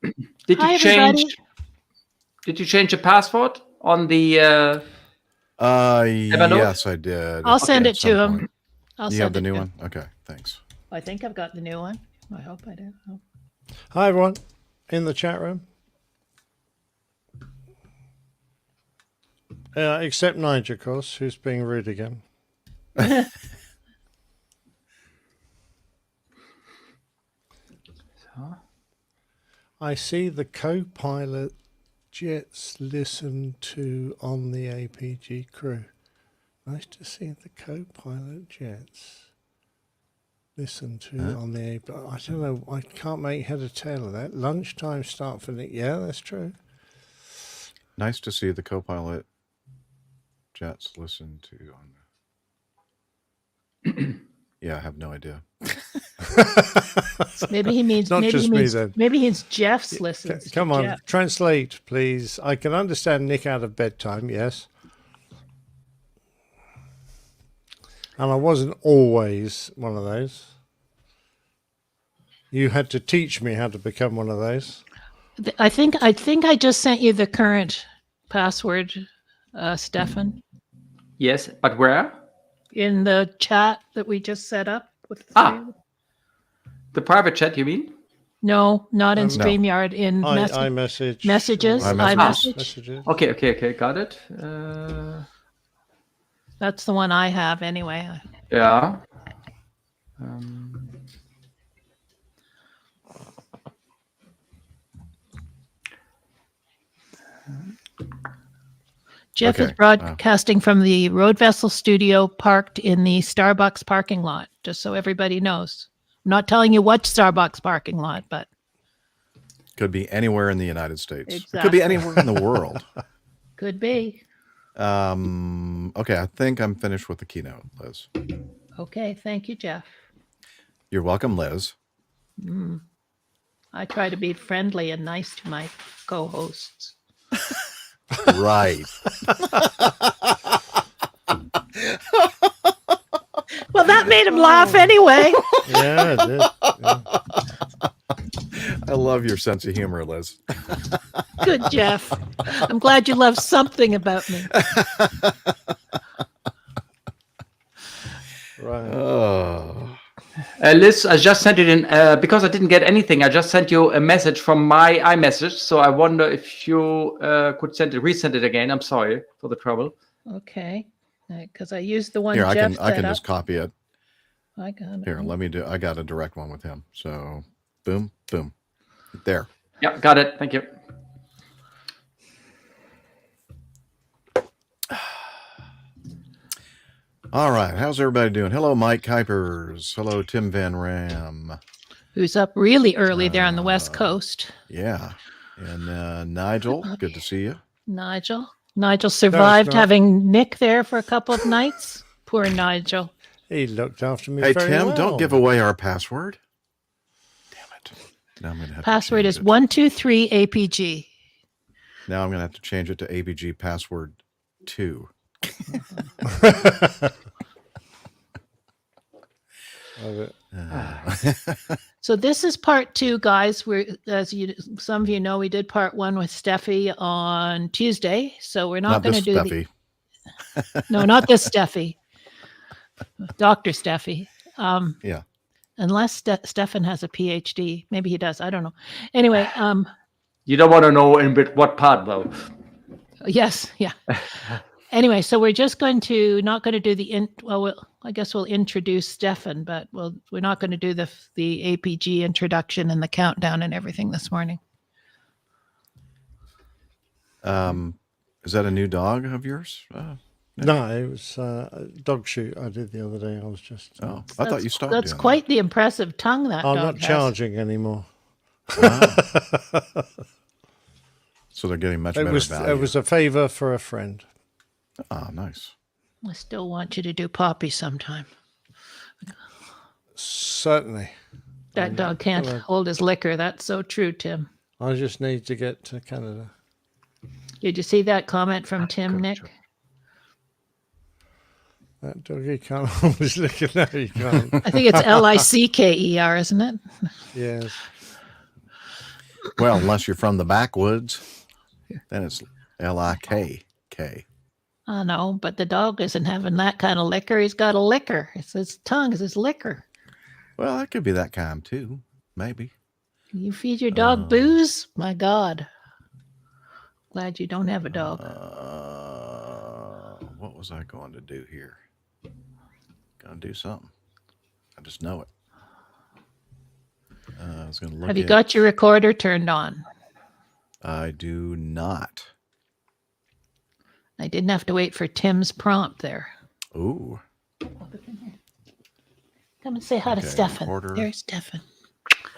Did Hi, you everybody. change? Did you change the password on the? Yes, I did. I'll send at it to some him. point. I'll You send have the it new to one? Okay, thanks. I think I've got the new one. I hope I do. Oh. Hi, everyone in the chat room. Except Nigel, of course, who's being rude again. I see the co-pilot jets listened to on the APG crew. Nice to see the co-pilot jets listen to on the APG. I don't know. I can't make head or tail of that. Lunchtime start for the... Yeah, that's true. Nice to see the co-pilot jets listen to on. Yeah, I have no idea. Maybe he means Not maybe just he me, means then. maybe he's Jeff's listens. Come to on, Jeff. translate, please. I can understand Nick out of bedtime, yes. And I wasn't always one of those. You had to teach me how to become one of those. I think I just sent you the current password, Stefan, Yes, but where? in the chat that we just set up with the three. The private chat, you mean? No, not in No. StreamYard. In iMessage. messages. iMessage. Messages. Okay, got it. That's the one I have anyway. Yeah. Jeff Okay, is broadcasting from the Road Vessel studio parked in the Starbucks parking lot, just so everybody knows. I'm not telling you what Starbucks parking lot, but Could be anywhere in the United States. Exactly. It could be anywhere in the world. could be. Okay, I think I'm finished with the keynote, Liz. Okay, thank you, Jeff. You're welcome, Liz. I try to be friendly and nice to my co-hosts. Right. Well, that made him laugh anyway. Yeah, it did. Yeah. I love your sense of humor, Liz. Good, Jeff. I'm glad you love something about me. Right. Oh. Liz, I just sent it in because I didn't get anything. I just sent you a message from my iMessage. So I wonder if you could resend it again. I'm sorry for the trouble. Okay, because I used the one Here, Jeff I can set just up. copy it. I got it. Here, let me do. I got a direct one with him. So, boom, boom, there. Yeah, got it. Thank you. All right, how's everybody doing? Hello, Mike Kuipers. Hello, Tim Van Ram. Who's up really early there on the West Coast? Yeah, and Nigel. Good to see you. Nigel survived not- having Nick there for a couple of nights. Poor Nigel. He looked after me Hey, very Tim, well. don't give away our password. Damn it. Now I'm gonna have Password to is change it. 123 APG. Now I'm gonna have to change it to APG password 2. Love it. So this is part 2, guys. Some of you know, we did part 1 with Steffi on Tuesday. So we're not going to do Steffi. No, not this Steffi. Dr. Steffi. Yeah. Unless Stefan has a PhD. Maybe he does. I don't know. Anyway, You don't want to know in what part, though. yes, yeah. Anyway, so we're just not going to do I guess we'll introduce Stefan, but we're not going to do the APG introduction and the countdown and everything this morning. Is that a new dog of yours? No, it was a dog shoot I did the other day. I was just... Oh, I thought you stopped. That's doing quite the impressive tongue that I'm dog not has. charging anymore. that. Ah. So they're getting much It better was value. it was a favor for a friend. Ah, nice. I still want you to do Poppy sometime. Certainly. That dog can't hold his liquor. That's so true, Tim. I just need to get to Canada. Did you see that comment from Tim, Nick? That doggy can't hold his liquor. No, he can't. I think it's Licker, isn't it? Yes. Well, unless you're from the backwoods, then it's L-I-K-K. I know, but the dog isn't having that kind of liquor. He's got a liquor. It's his tongue is his liquor. Well, that could be that kind too. Maybe. You feed your dog booze? My God. Glad you don't have a dog. What was I going to do here? Gonna do something. I just know it. I was gonna look. Have you got your recorder turned on? I do not. I didn't have to wait for Tim's prompt there. Ooh. Come and say hi to Okay, Stefan. recorder. There's Stefan.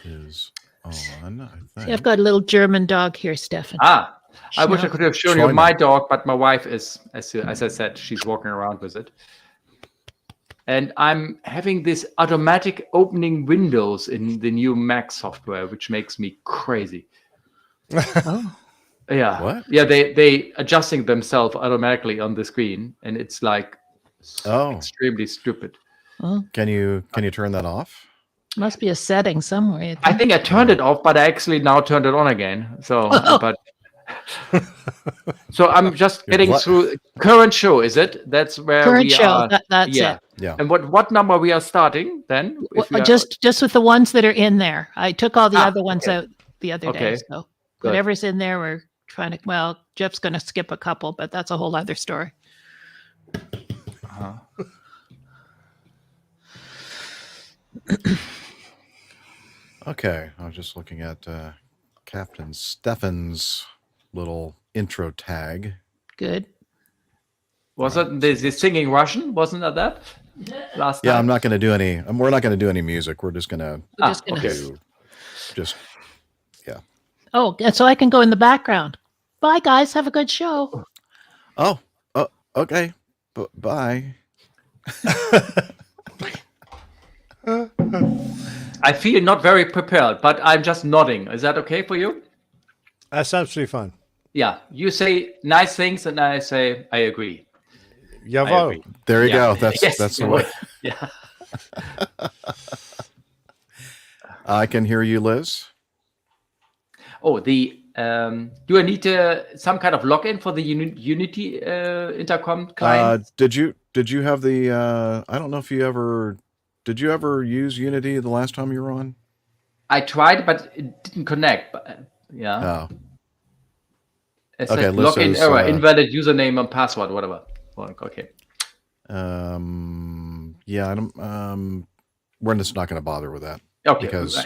Is on, I think. See, I've got a little German dog here, Stefan. Ah, I wish I could have shown you Schweimer. my dog, but my wife is, as I said, she's walking around with it. And I'm having this automatic opening windows in the new Mac software, which makes me crazy. Oh. Yeah. What? Yeah, they adjusting themselves automatically on the screen, and it's like extremely stupid. Oh, Can you turn that off? must be a setting somewhere. I think I turned it off, but I actually now turned it on again. So, but so I'm just getting through current show. Is it? That's where Current we show. are. That's Yeah. it. Yeah. And what number we are starting then? If we are- Just with the ones that are in there. I took all the other ones out the other day. Okay. So Good. whatever's in there, we're trying to. Well, Jeff's going to skip a couple, but that's a whole other story. Okay, I was just looking at Captain Stefan's little intro tag. Good. Was it the singing Russian? Wasn't that last Yeah, time? I'm not going to do any. We're not going to do any music. We're just going to do just. Yeah. Oh, so I can go in the background. Bye, guys. Have a good show. Oh. Okay. Bye. I feel not very prepared, but I'm just nodding. Is that okay for you? That's absolutely fine. Yeah. You say nice things, and I say I agree. Jawohl. There you Yeah. go. That's the way. Yeah. I can hear you, Liz. Oh, do I need some kind of login for the Unity intercom client? Did you have the? I don't know if you ever. Did you ever use Unity the last time you were on? I tried, but it didn't connect. But, yeah. Oh. It Okay, said Liz login says, error, invalid username and password, whatever. Okay. Yeah, I don't. We're just not going to bother with that. Okay. Because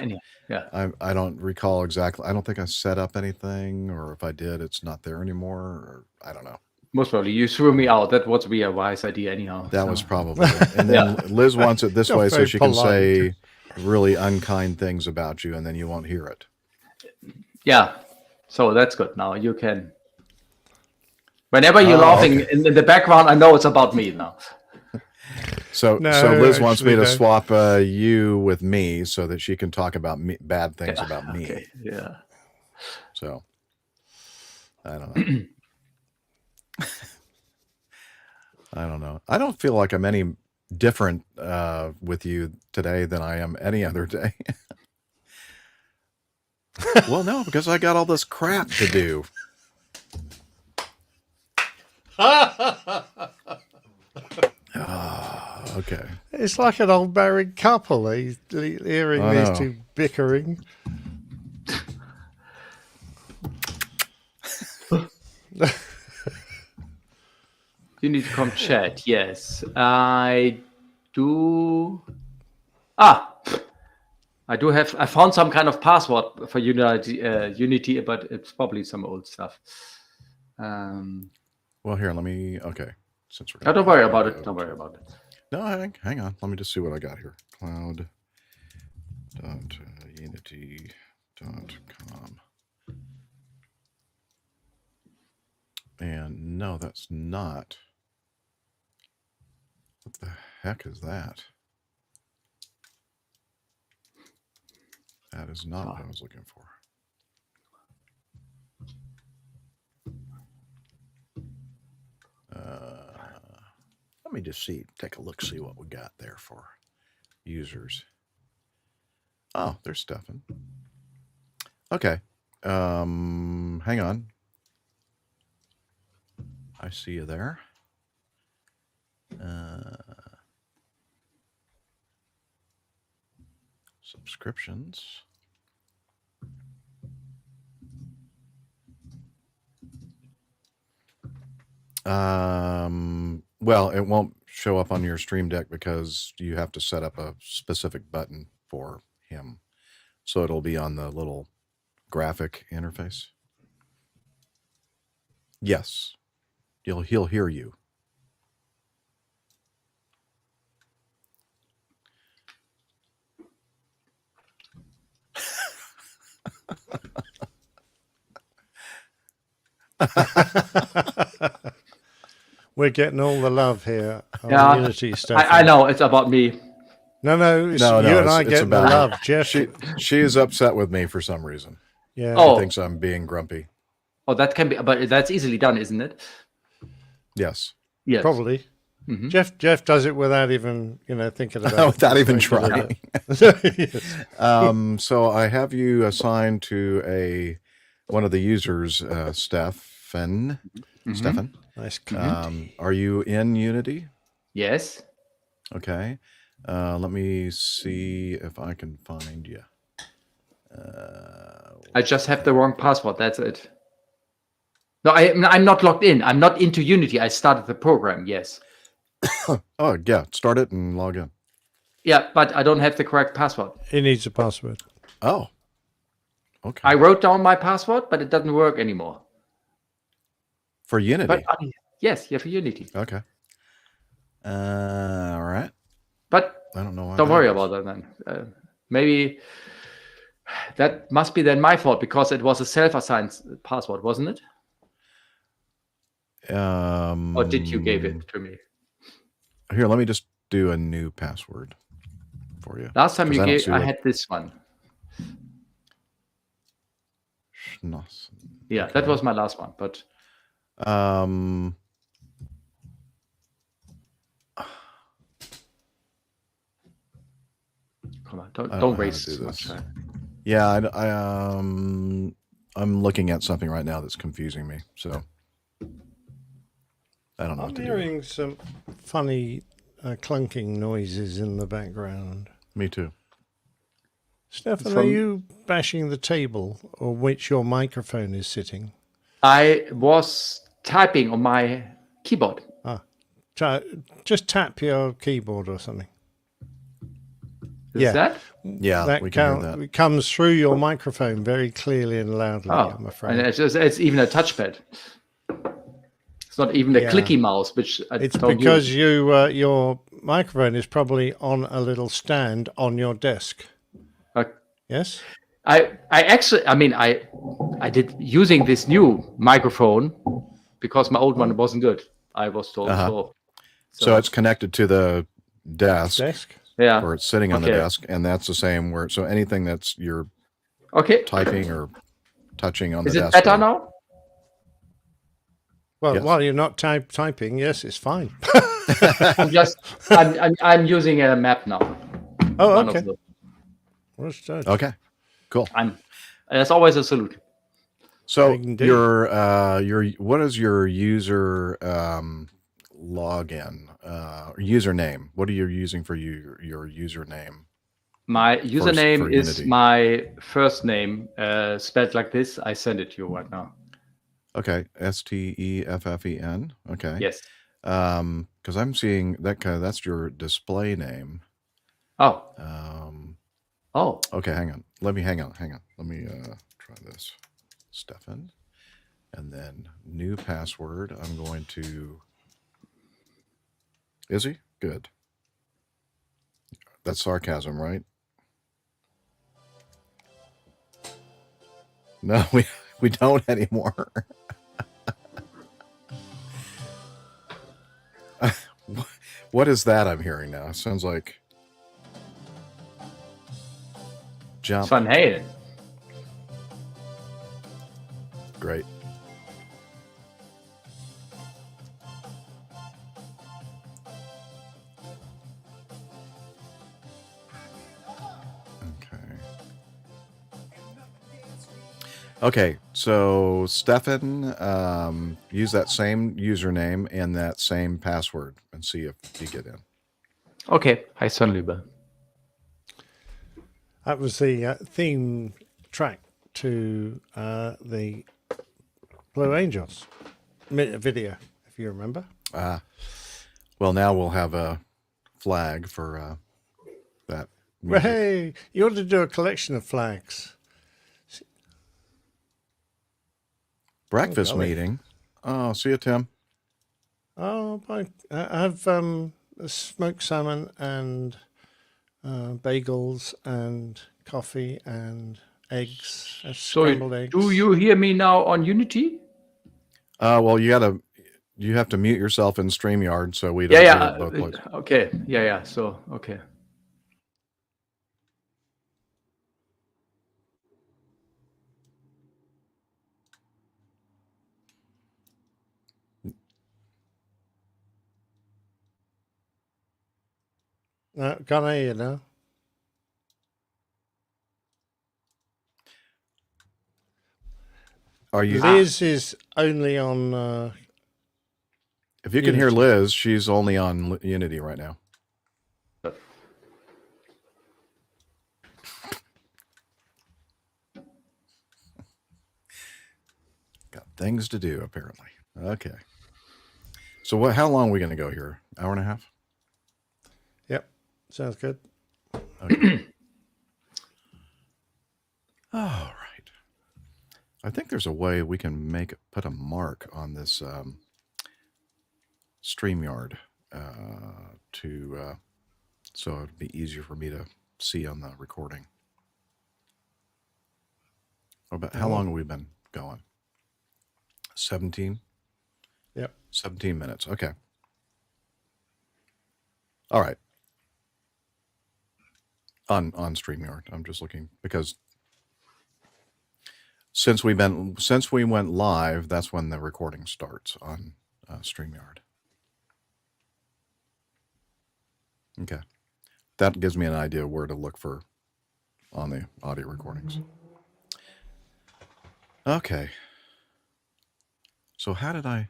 yeah. I don't recall exactly. I don't think I set up anything, or if I did, it's not there anymore. Or I don't know. Most probably you threw me out. That would be a wise idea anyhow. That was probably it. And then Liz wants it this You're way so very she can polite. say really unkind things about you, and then you won't hear it. Yeah. So that's good. Now you can. Whenever you're laughing in the background, I know it's about me now. So No, Liz wants me to actually, swap you with me so that she can talk about me, bad things about me. Okay. Yeah. So I don't know. I don't know. I don't feel like I'm any different with you today than I am any other day. Well, no, because I got all this crap to do. Okay. It's like an old married couple. He's hearing I these know. two bickering. You need to come chat. Yes, I do. I do have. I found some kind of password for Unity, but it's probably some old stuff. Well, here, let me. Okay. Since we're. No, don't worry about it. Don't worry about it. No, hang on. Let me just see what I got here. Cloud.unity.com. And no, that's not. What the heck is that? That is not what I was looking for. Let me just take a look, see what we got there for users. Oh, there's Stefan. Okay. Hang on. I see you there. Subscriptions. Well, it won't show up on your Stream Deck because you have to set up a specific button for him. So it'll be on the little graphic interface. Yes. He'll hear you. We're getting all the love here on Yeah, Unity stuff. I know it's about me. No, it's No, you and I it's getting the about love, Jeff. She is upset with me for some reason. Yeah. Oh. She thinks I'm being grumpy. Oh, that can be, but that's easily done, isn't it? Yes. Yes. Probably. Mhm. Jeff does it without even thinking about it. Without even trying. Yes. So I have you assigned to one of the users, Stefan. Mhm. Stefan. Nice. Are you in Unity? Yes. Okay. Let me see if I can find you. I just have the wrong password. That's it. No, I'm not logged in. I'm not into Unity. I started the program. Yes. Oh, yeah. Start it and log in. Yeah, but I don't have the correct password. He needs a password. Oh. Okay. I wrote down my password, but it doesn't work anymore. For Unity. But yes, yeah, for Unity. Okay. All right. But I don't know why. don't worry about that then. Maybe that must be then my fault because it was a self-assigned password, wasn't it? Or did you give it to me? Here, let me just do a new password for you. Last time 'Cause you I don't gave, see I what- had this one. Schnoss. Yeah, that was my last one. But come on, I don't know don't how to waste do so much this. time. Yeah, I'm looking at something right now that's confusing me. So I don't know I'm what to do. hearing some funny clunking noises in the background. Me too. Stefan, From- are you bashing the table on which your microphone is sitting? I was typing on my keyboard. Just tap your keyboard or something. Is Yeah. that? Yeah, we can hear that. It comes through your microphone very clearly and loudly, I'm And afraid. it's even a touchpad. It's not even a Yeah. clicky mouse, which I It's don't because use. your microphone is probably on a little stand on your desk. Yes? I actually, I did using this new microphone because my old one wasn't good. I was told so. So it's connected to the desk, Yeah. or it's sitting on the Okay. desk, and that's the same where. So anything that's you're Okay. typing or touching on Is the it desk. better now? Well, Yes. while you're not typing, yes, it's fine. I'm using a map now. Oh, One of okay. the- Well, so- Okay, cool. There's always a solution. So Indeed. your what is your user login username? What are you using for your username? My username for is Unity. my first name, spelled like this. I send it to you right now. Okay, Steffen. Okay. Yes. Because I'm seeing that's your display name. Oh. Oh. Okay, hang on. Let me try this. Stefan. And then new password. I'm going to. Is he? Good. That's sarcasm, right? No, we don't anymore. What is that I'm hearing now? It sounds like jump. Van Halen. Great. Okay. Okay, so Stefan, use that same username and that same password and see if you get in. Okay, I certainly will. That was the theme track to the Blue Angels video, if you remember. Well, now we'll have a flag for that music. Hey, you ought to do a collection of flags. Breakfast golly. meeting. Oh, see you, Tim. Oh, I have smoked salmon and bagels and coffee and eggs, scrambled eggs. Do you hear me now on Unity? Well, you have to mute yourself in StreamYard so we don't hear it both places. Okay. Yeah. So, okay. No, can't hear you now. Are you? Liz is only on. If you can hear Liz, she's only on Unity right now. Got things to do, apparently. Okay. So how long are we going to go here? Hour and a half? Yep. Sounds good. Okay. All right. I think there's a way we can put a mark on this StreamYard so it'd be easier for me to see on the recording. How long have we been going? 17? Yep. 17 minutes. Okay. All right. On StreamYard. I'm just looking because since we went live, that's when the recording starts on StreamYard. Okay. That gives me an idea where to look for on the audio recordings. Okay. So how did I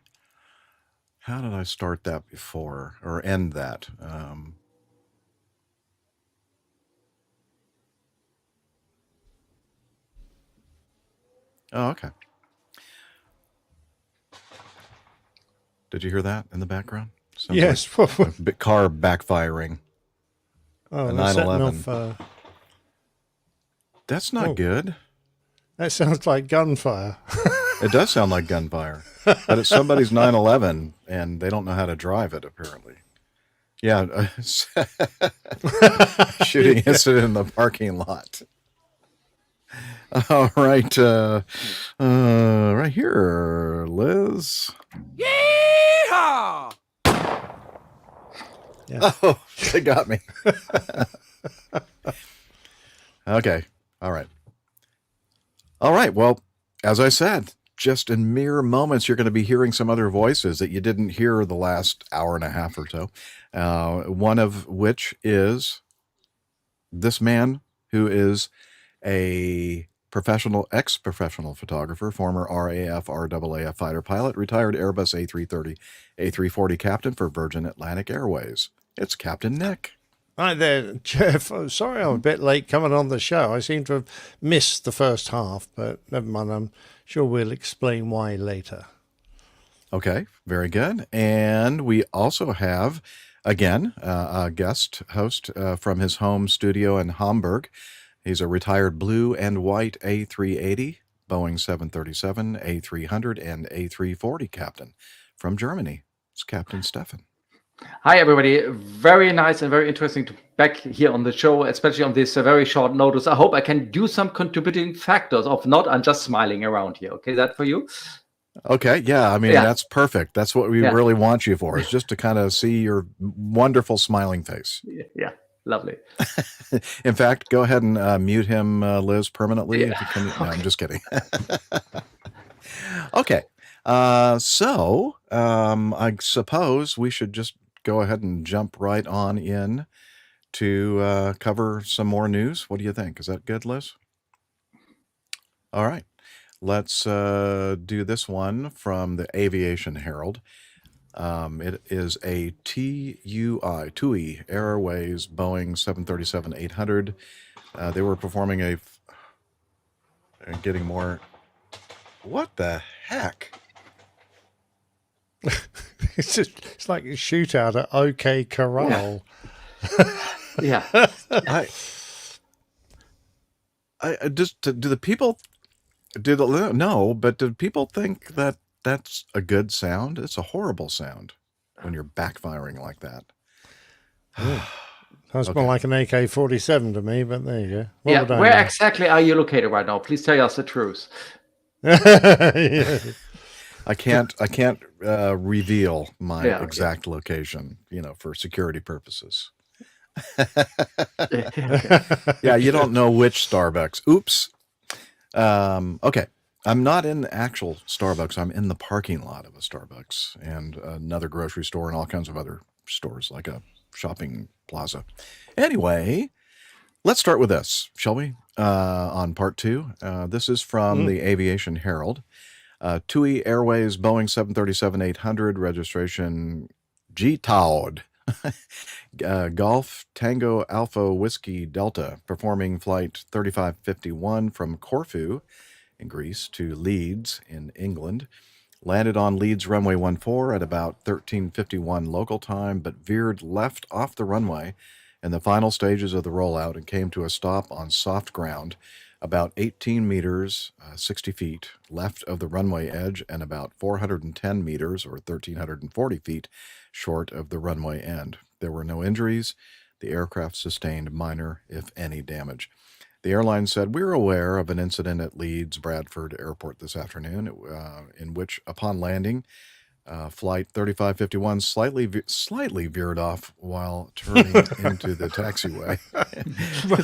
start that before or end that? Oh, okay. Did you hear that in the background? Sounds yes. Like a big car backfiring. Oh, a they're setting 911. off. That's not good. That sounds like gunfire. It does sound like gunfire, but it's somebody's 911 and they don't know how to drive it, apparently. Yeah. Shooting incident in the parking lot. All right. Right here, Liz. Yeehaw! Yeah. Oh, they got me. Okay. All right. All right. Well, as I said, just in mere moments, you're going to be hearing some other voices that you didn't hear the last hour and a half or so. One of which is this man who is a ex-professional photographer, former RAF, RAAF fighter pilot, retired Airbus A330, A340 captain for Virgin Atlantic Airways. It's Captain Nick. Hi there, Jeff. Oh, sorry I'm a bit late coming on the show. I seem to have missed the first half, but never mind. I'm sure we'll explain why later. Okay, very good. And we also have, again, a guest host from his home studio in Hamburg. He's a retired blue and white A380, Boeing 737, A300, and A340 captain from Germany. It's Captain Stefan. Hi, everybody. Very nice and very interesting to be back here on the show, especially on this very short notice. I hope I can do some contributing factors. If not, I'm just smiling around here. Okay, is that for you? Okay, yeah. I mean, that's perfect. That's what we really want you for, is just to kind of see your wonderful smiling face. Yeah, lovely. In fact, go ahead and mute him, Liz, permanently. Yeah. If you can. No, I'm just kidding. Okay. So I suppose we should just go ahead and jump right on in to cover some more news. What do you think? Is that good, Liz? All right. Let's do this one from the Aviation Herald. It is a TUI Airways Boeing 737-800. They were performing getting more. What the heck? It's like a shootout at OK Corral. Yeah. I just do the people but do people think that that's a good sound? It's a horrible sound when you're backfiring like that. Sounds more like an AK-47 to me, but there you go. What Yeah. would I Where know? exactly are you located right now? Please tell us the truth. Yeah. I can't reveal my exact location, for security purposes. Yeah, you don't know which Starbucks. Oops. Okay. I'm not in the actual Starbucks. I'm in the parking lot of a Starbucks and another grocery store and all kinds of other stores, like a shopping plaza. Anyway, let's start with this, shall we? On part 2. This is from the Aviation Herald. TUI Airways Boeing 737-800, registration GTAUD. Golf Tango Alpha Whiskey Delta, performing flight 3551 from Corfu in Greece to Leeds in England. Landed on Leeds runway 14 at about 13:51 local time, but veered left off the runway in the final stages of the rollout and came to a stop on soft ground about 18 meters, 60 feet left of the runway edge and about 410 meters or 1,340 feet short of the runway end. There were no injuries. The aircraft sustained minor, if any, damage. The airline said, "We're aware of an incident at Leeds Bradford Airport this afternoon in which, upon landing, flight 3551 slightly veered off while turning into the taxiway."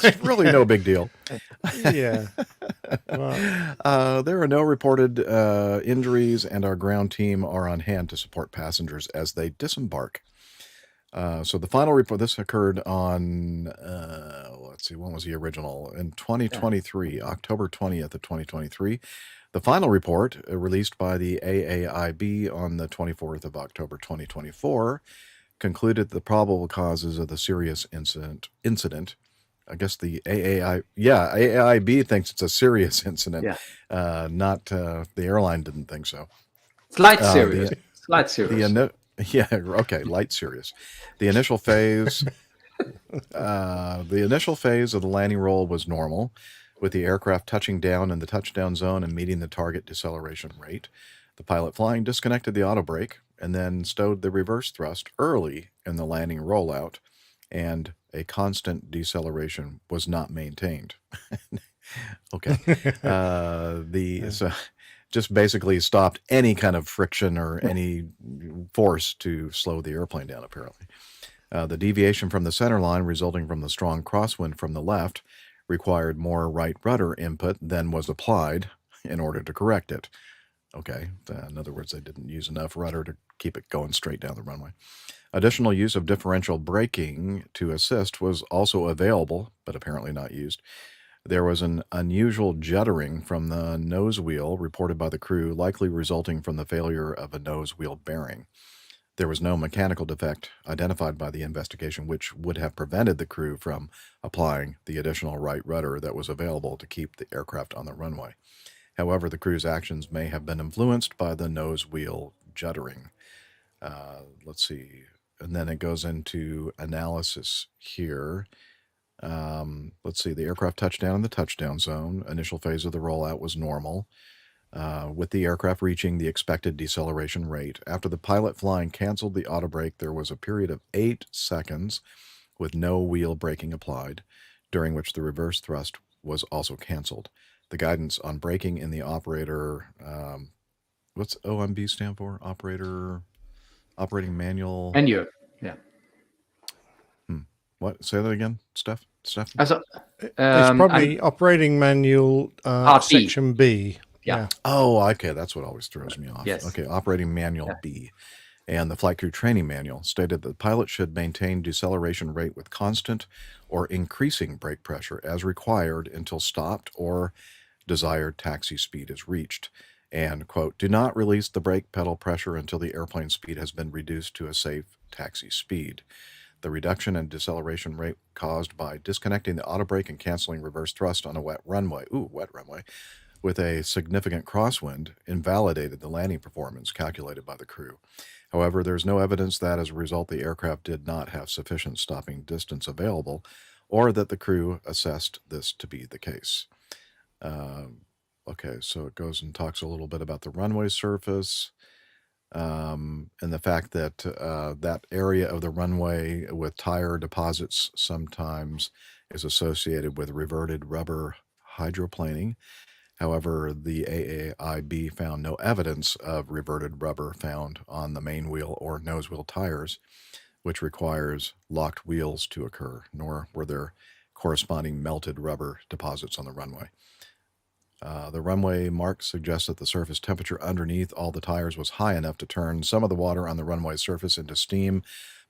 It's really no big deal. Yeah. Well, There are no reported injuries, and our ground team are on hand to support passengers as they disembark. So the final report, this occurred on, let's see, when was the original? In 2023, October 20th of 2023. The final report, released by the AAIB on the 24th of October 2024, concluded the probable causes of the serious incident. I guess the AAIB thinks it's a serious incident. Yeah. Not the airline didn't think so. It's light serious. Light serious. Light serious. The initial phase of the landing roll was normal, with the aircraft touching down in the touchdown zone and meeting the target deceleration rate. The pilot flying disconnected the auto brake and then stowed the reverse thrust early in the landing rollout, and a constant deceleration was not maintained. Okay. So just basically stopped any kind of friction or any force to slow the airplane down, apparently. The deviation from the center line resulting from the strong crosswind from the left required more right rudder input than was applied in order to correct it. Okay, in other words, they didn't use enough rudder to keep it going straight down the runway. Additional use of differential braking to assist was also available, but apparently not used. There was an unusual juddering from the nose wheel reported by the crew, likely resulting from the failure of a nose wheel bearing. There was no mechanical defect identified by the investigation, which would have prevented the crew from applying the additional right rudder that was available to keep the aircraft on the runway. However, the crew's actions may have been influenced by the nose wheel juddering. Let's see. And then it goes into analysis here. Let's see. The aircraft touched down in the touchdown zone. Initial phase of the rollout was normal, with the aircraft reaching the expected deceleration rate. After the pilot flying canceled the auto brake, there was a period of 8 seconds with no wheel braking applied, during which the reverse thrust was also canceled. The guidance on braking in the operator, what's OMB stand for? Operating manual. Menu. Yeah. What? Say that again, Steph? Also, it's probably operating manual section B. Yeah. Oh, okay. That's what always throws me off. Yes. Okay. Operating manual B. And the flight crew training manual stated that the pilot should maintain deceleration rate with constant or increasing brake pressure as required until stopped or desired taxi speed is reached, and, quote, do not release the brake pedal pressure until the airplane speed has been reduced to a safe taxi speed. The reduction in deceleration rate caused by disconnecting the auto brake and canceling reverse thrust on a wet runway with a significant crosswind invalidated the landing performance calculated by the crew. However, there's no evidence that as a result the aircraft did not have sufficient stopping distance available, or that the crew assessed this to be the case. Okay, so it goes and talks a little bit about the runway surface, and the fact that that area of the runway with tire deposits sometimes is associated with reverted rubber hydroplaning. However, the AAIB found no evidence of reverted rubber found on the main wheel or nose wheel tires, which requires locked wheels to occur, nor were there corresponding melted rubber deposits on the runway. The runway marks suggest that the surface temperature underneath all the tires was high enough to turn some of the water on the runway surface into steam,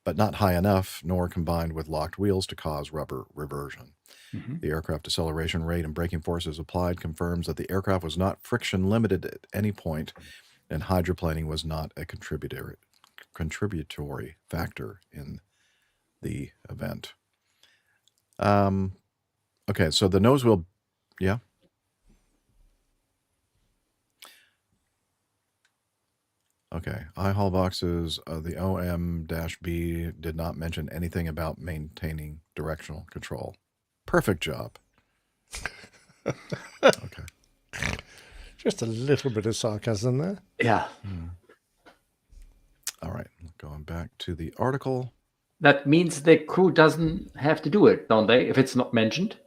but not high enough, nor combined with locked wheels to cause rubber reversion. Mhm. The aircraft deceleration rate and braking forces applied confirms that the aircraft was not friction limited at any point, and hydroplaning was not a contributory factor in the event. Okay, so the nose wheel, yeah. Okay, I-haul boxes, the OM-B did not mention anything about maintaining directional control. Perfect job. Okay. Just a little bit of sarcasm there. Yeah. All right, going back to the article. That means the crew doesn't have to do it, don't they? If it's not mentioned.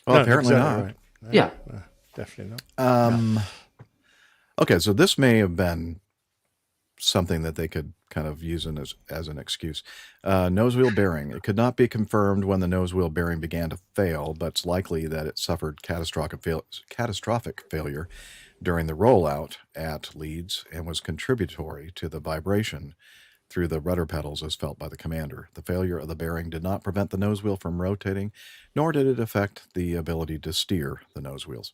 Well, No, apparently exactly not. right. No, Yeah. no, definitely not. Okay, so this may have been something that they could kind of use as an excuse. Nose wheel bearing. It could not be confirmed when the nose wheel bearing began to fail, but it's likely that it suffered catastrophic failure during the rollout at Leeds and was contributory to the vibration through the rudder pedals as felt by the commander. The failure of the bearing did not prevent the nose wheel from rotating, nor did it affect the ability to steer the nose wheels.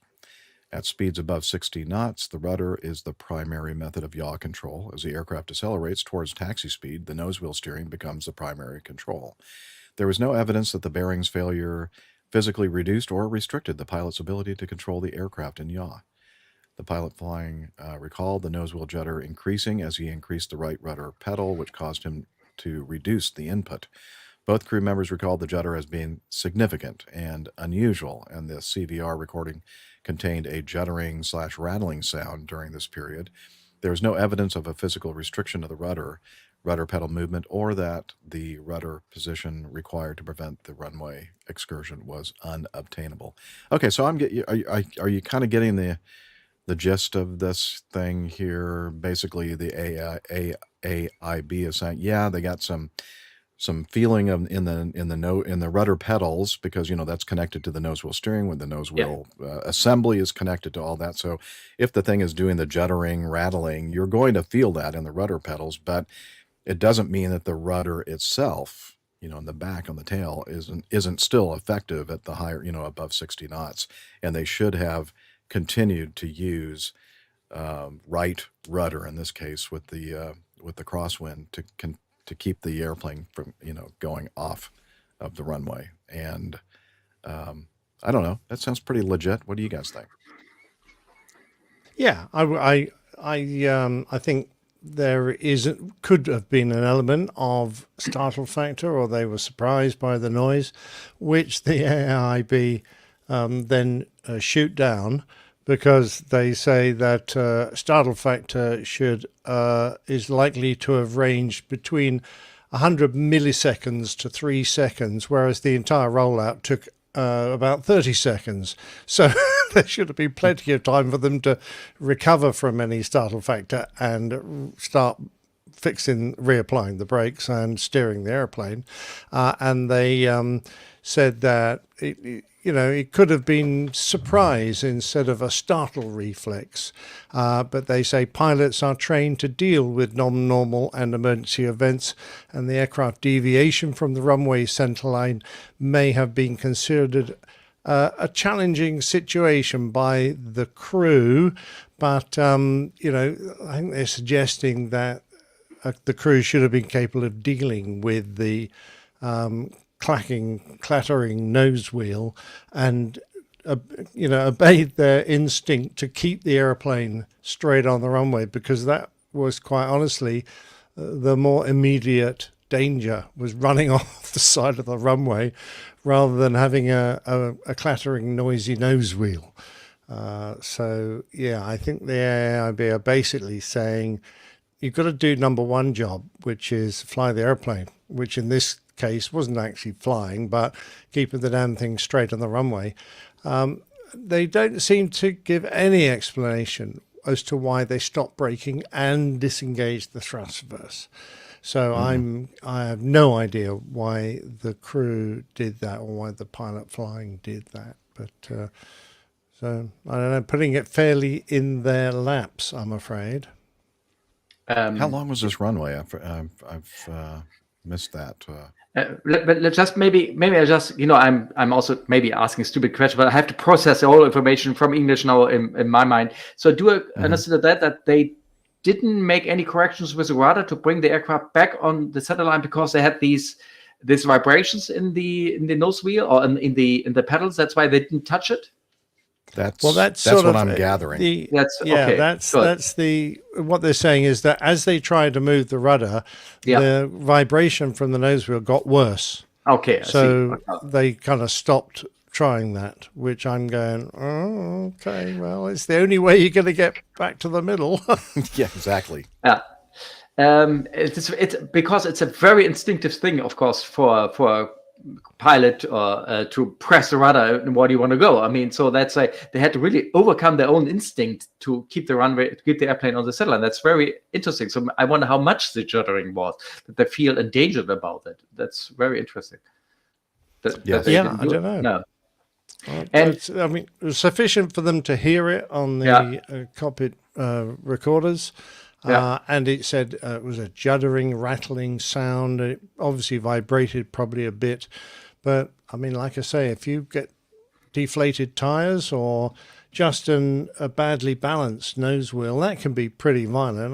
At speeds above 60 knots, the rudder is the primary method of yaw control. As the aircraft decelerates towards taxi speed, the nose wheel steering becomes the primary control. There was no evidence that the bearing's failure physically reduced or restricted the pilot's ability to control the aircraft in yaw. The pilot flying recalled the nose wheel judder increasing as he increased the right rudder pedal, which caused him to reduce the input. Both crew members recalled the judder as being significant and unusual, and the CVR recording contained a juddering/rattling sound during this period. There was no evidence of a physical restriction of the rudder pedal movement, or that the rudder position required to prevent the runway excursion was unobtainable. Okay, so are you kind of getting the gist of this thing here? Basically, the AIB is saying, yeah, they got some feeling of in the rudder pedals, because that's connected to the nose wheel steering, when the nose wheel assembly is connected to all that. So if the thing is doing the juddering, rattling, you're going to feel that in the rudder pedals, but it doesn't mean that the rudder itself, in the back on the tail, isn't still effective at the higher, above 60 knots. And they should have continued to use right rudder in this case with the crosswind to keep the airplane from, going off of the runway. And I don't know. That sounds pretty legit. What do you guys think? Yeah, I think there could have been an element of startle factor, or they were surprised by the noise, which the AIB then shoot down, because they say that startle factor is likely to have ranged between 100 milliseconds to 3 seconds, whereas the entire rollout took about 30 seconds. So there should have been plenty of time for them to recover from any startle factor and start reapplying the brakes and steering the airplane. And they said that it could have been surprise instead of a startle reflex. But they say pilots are trained to deal with non-normal and emergency events, and the aircraft deviation from the runway centerline may have been considered a challenging situation by the crew, but you know, I think they're suggesting that the crew should have been capable of dealing with the clattering nose wheel and you know, obeyed their instinct to keep the airplane straight on the runway, because that was quite honestly the more immediate danger, was running off the side of the runway rather than having a clattering, noisy nose wheel. So, yeah, I think the AIB are basically saying you've got to do number one job, which is fly the airplane, which in this case wasn't actually flying, but keeping the damn thing straight on the runway. They don't seem to give any explanation as to why they stopped braking and disengaged the thrust reverse. So I have no idea why the crew did that or why the pilot flying did that. But so I don't know, putting it fairly in their laps, I'm afraid. How long was this runway? I've missed that. Let's just maybe I just, you know, I'm also maybe asking a stupid question, but I have to process all information from English now in my mind. So do I understand that they didn't make any corrections with the rudder to bring the aircraft back on the center line because they had these vibrations in the nose wheel or in the pedals? That's why they didn't touch it. That's sort what of I'm gathering. That's okay. That's what they're saying is that as they tried to move the rudder, the vibration from the nose wheel got worse. Okay. So they kind of stopped trying that, which I'm going, oh, okay, well, it's the only way you're going to get back to the middle. Yeah, exactly. Yeah. It's because it's a very instinctive thing, of course, for a pilot to press the rudder and where do you want to go. I mean, so that's like they had to really overcome their own instinct to keep the runway, to keep the airplane on the center line. That's very interesting. So I wonder how much the juddering was, that they feel endangered about it. That's very interesting. I don't know. No. And I mean, it was sufficient for them to hear it on the cockpit recorders. And it said it was a juddering, rattling sound. It obviously vibrated probably a bit. But, I mean, like I say, if you get deflated tires or just a badly balanced nose wheel, that can be pretty violent.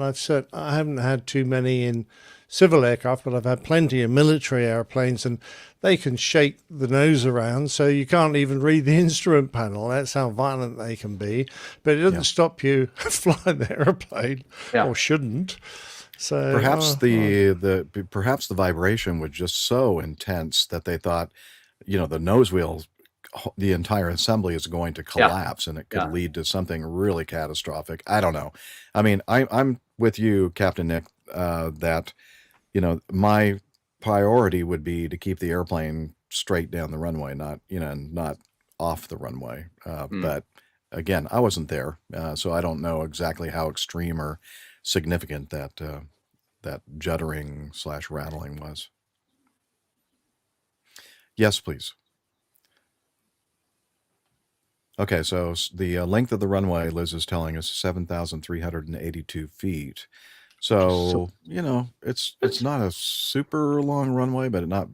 I haven't had too many in civil aircraft, but I've had plenty of military airplanes, and they can shake the nose around so you can't even read the instrument panel. That's how violent they can be. But it doesn't stop you flying the airplane, or shouldn't. So perhaps perhaps the vibration was just so intense that they thought, you know, the nose wheel, the entire assembly is going to collapse, and it could lead to something really catastrophic. I don't know. I mean, I'm with you, Captain Nick, that, you know, my priority would be to keep the airplane straight down the runway, not off the runway. But again, I wasn't there, so I don't know exactly how extreme or significant that juddering / rattling was. Yes, please. Okay, so the length of the runway, Liz is telling us, 7,382 feet. So, you know, it's not a super long runway, but not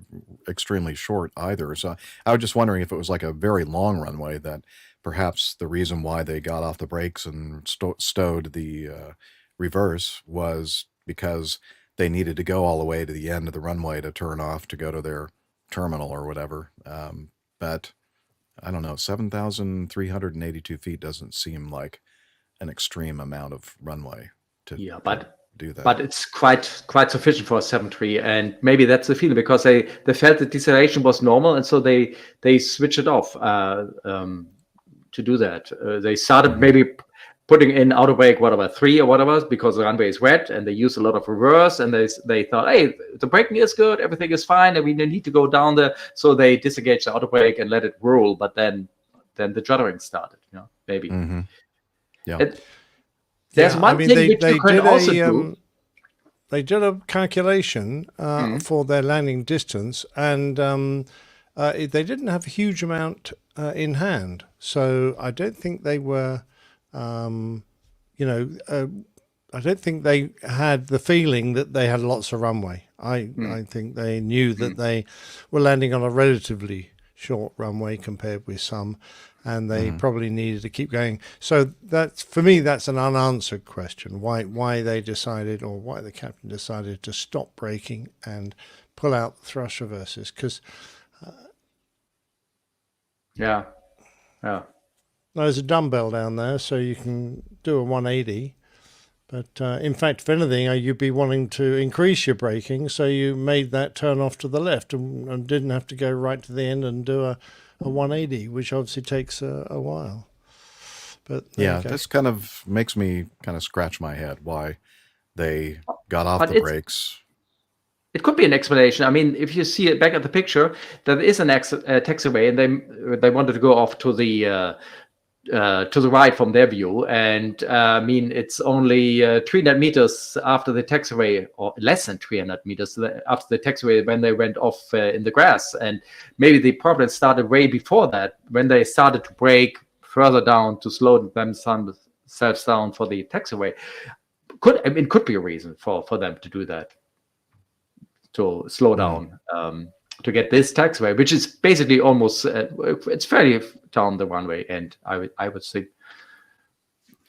extremely short either. So I was just wondering if it was like a very long runway, that perhaps the reason why they got off the brakes and stowed the reverse was because they needed to go all the way to the end of the runway to turn off to go to their terminal or whatever. But I don't know, 7,382 feet doesn't seem like an extreme amount of runway to do that. But it's quite sufficient for a 7.3, and maybe that's the feeling, because they felt the deceleration was normal, and so they switched it off to do that. They started maybe putting in outer brake, 3 or whatever, because the runway is wet, and they use a lot of reverse, and they thought, hey, the braking is good, everything is fine, and we don't need to go down there, so they disengaged the outer brake and let it roll. But then the juddering started, you know, maybe. Mm-hmm. Yeah. There's one thing which you can also do. They did a calculation for their landing distance, and they didn't have a huge amount in hand. So I don't think they were, I don't think they had the feeling that they had lots of runway. I think they knew that they were landing on a relatively short runway compared with some, and they probably needed to keep going. So that's, for me, that's an unanswered question. Why they decided, or why the captain decided to stop braking and pull out the thrust reversers, because Yeah. there's a dumbbell down there, so you can do a 180. But in fact, if anything, you'd be wanting to increase your braking, so you made that turn off to the left and didn't have to go right to the end and do a 180, which obviously takes a while. But Yeah, this kind of makes me kind of scratch my head why they got off But the brakes. It could be an explanation. I mean, if you see it back at the picture, there is an taxiway, and they wanted to go off to the right from their view. And I mean, it's only 300 meters after the taxiway, or less than 300 meters after the taxiway, when they went off in the grass. And maybe the problem started way before that, when they started to brake further down to slow themselves down for the taxiway. It could be a reason for them to do that, to slow down, to get this taxiway, which is basically almost it's fairly down the runway, and I would think.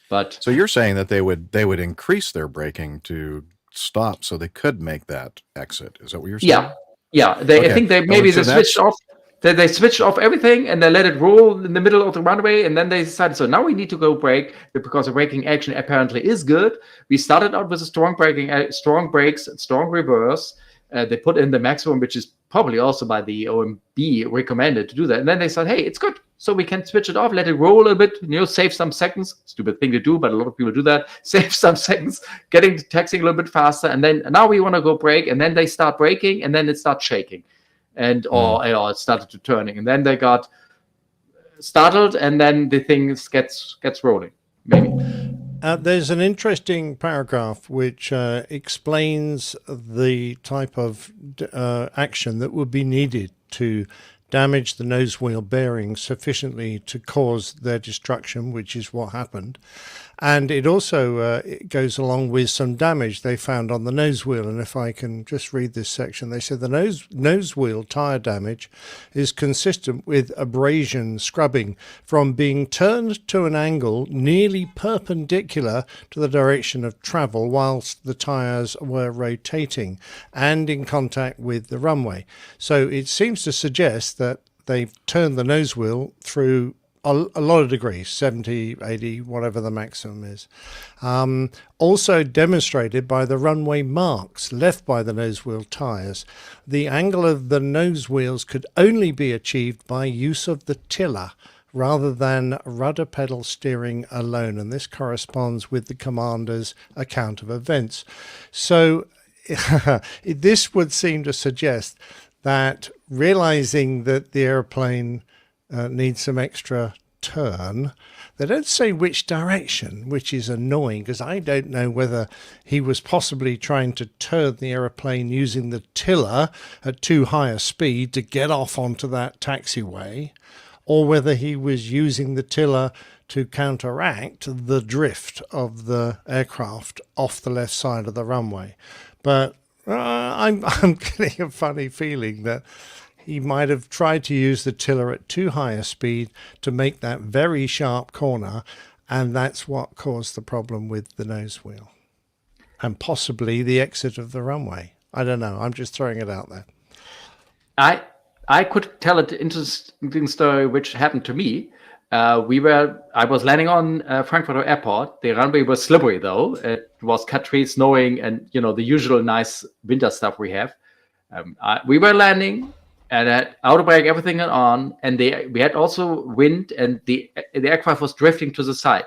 But so you're saying that they would increase their braking to stop so they could make that exit. Is that what you're saying? Yeah. I think they switched off. They switched off everything and they let it roll in the middle of the runway, and then they decided, so now we need to go brake, because the braking action apparently is good. We started out with a strong brakes, strong reverse. They put in the maximum, which is probably also by the OMB recommended to do that. And then they said, hey, it's good. So we can switch it off, let it roll a bit, save some seconds. Stupid thing to do, but a lot of people do that. Save some seconds, getting the taxiing a little bit faster. And then now we want to go brake. And then they start braking, and then it starts shaking. Or it started to turning. And then they got startled, and then the thing gets rolling, maybe. There's an interesting paragraph which explains the type of action that would be needed to damage the nose wheel bearings sufficiently to cause their destruction, which is what happened. And it also it goes along with some damage they found on the nose wheel. And if I can just read this section, they said the nose wheel tire damage is consistent with abrasion scrubbing from being turned to an angle nearly perpendicular to the direction of travel whilst the tires were rotating and in contact with the runway. So it seems to suggest that they've turned the nose wheel through a lot of degrees, 70, 80, whatever the maximum is. Also demonstrated by the runway marks left by the nose wheel tires. The angle of the nose wheels could only be achieved by use of the tiller rather than rudder pedal steering alone. And this corresponds with the commander's account of events. So this would seem to suggest that realizing that the airplane needs some extra turn, they don't say which direction, which is annoying, because I don't know whether he was possibly trying to turn the aeroplane using the tiller at too high a speed to get off onto that taxiway, or whether he was using the tiller to counteract the drift of the aircraft off the left side of the runway. But I'm getting a funny feeling that he might have tried to use the tiller at too high a speed to make that very sharp corner, and that's what caused the problem with the nose wheel and possibly the exit of the runway. I don't know. I'm just throwing it out there. I could tell an interesting story which happened to me. I was landing on Frankfurt Airport. The runway was slippery though. It was cut trees, snowing, and the usual nice winter stuff we have. We were landing, and had auto brake, everything on, and we had also wind, and the aircraft was drifting to the side.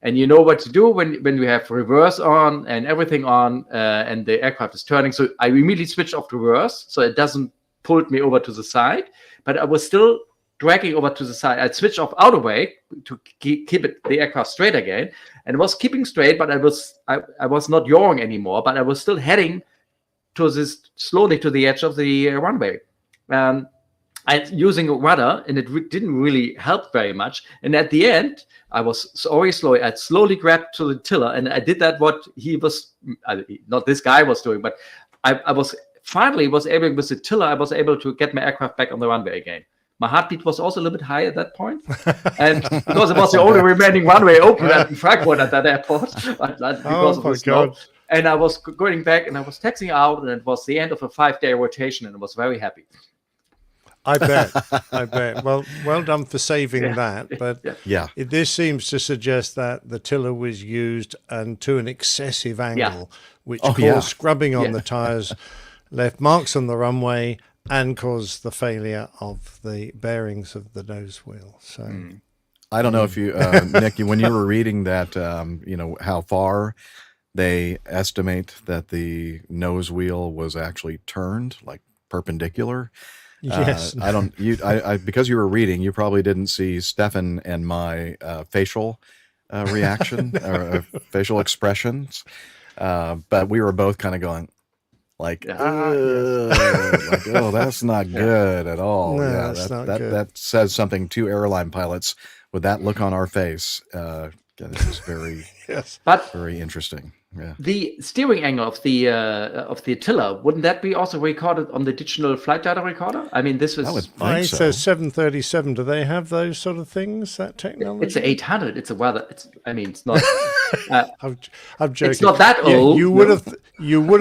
And you know what to do when you have reverse on and everything on, and the aircraft is turning. So I immediately switched off to reverse, so it doesn't pull me over to the side. But I was still dragging over to the side. I switched off auto brake to keep the aircraft straight again, and it was keeping straight. But I was not yawing anymore. But I was still heading slowly to the edge of the runway. I using a rudder, and it didn't really help very much. And at the end, I was always slow. I slowly grabbed to the tiller, and I did that what he was, not this guy was doing, but I was finally was able, with the tiller, I was able to get my aircraft back on the runway again. My heartbeat was also a little bit high at that point, and because it was the only remaining runway open in Frankfurt at that airport, because of the snow. God. And I was going back, and I was taxiing out, and it was the end of a 5-day rotation, and I was very happy. I bet. Well done for saving that. But this seems to suggest that the tiller was used and to an excessive angle, which caused scrubbing on the tires, left marks on the runway, and caused the failure of the bearings of the nose wheel. So I don't know if you, Nick, when you were reading that, how far they estimate that the nose wheel was actually turned, like perpendicular. Yes. I because you were reading, you probably didn't see Stefan and my facial reaction or facial expressions. But we were both kind of going like, oh, that's not good at all. No, that's not good. That says something to airline pilots with that look on our face. It's very, very interesting. Yeah. The steering angle of the tiller, wouldn't that be also recorded on the digital flight data recorder? I mean, this was. It says 737. Do they have those sort of things? That technology? It's an 800. It's not. I'm joking. It's not that old. You would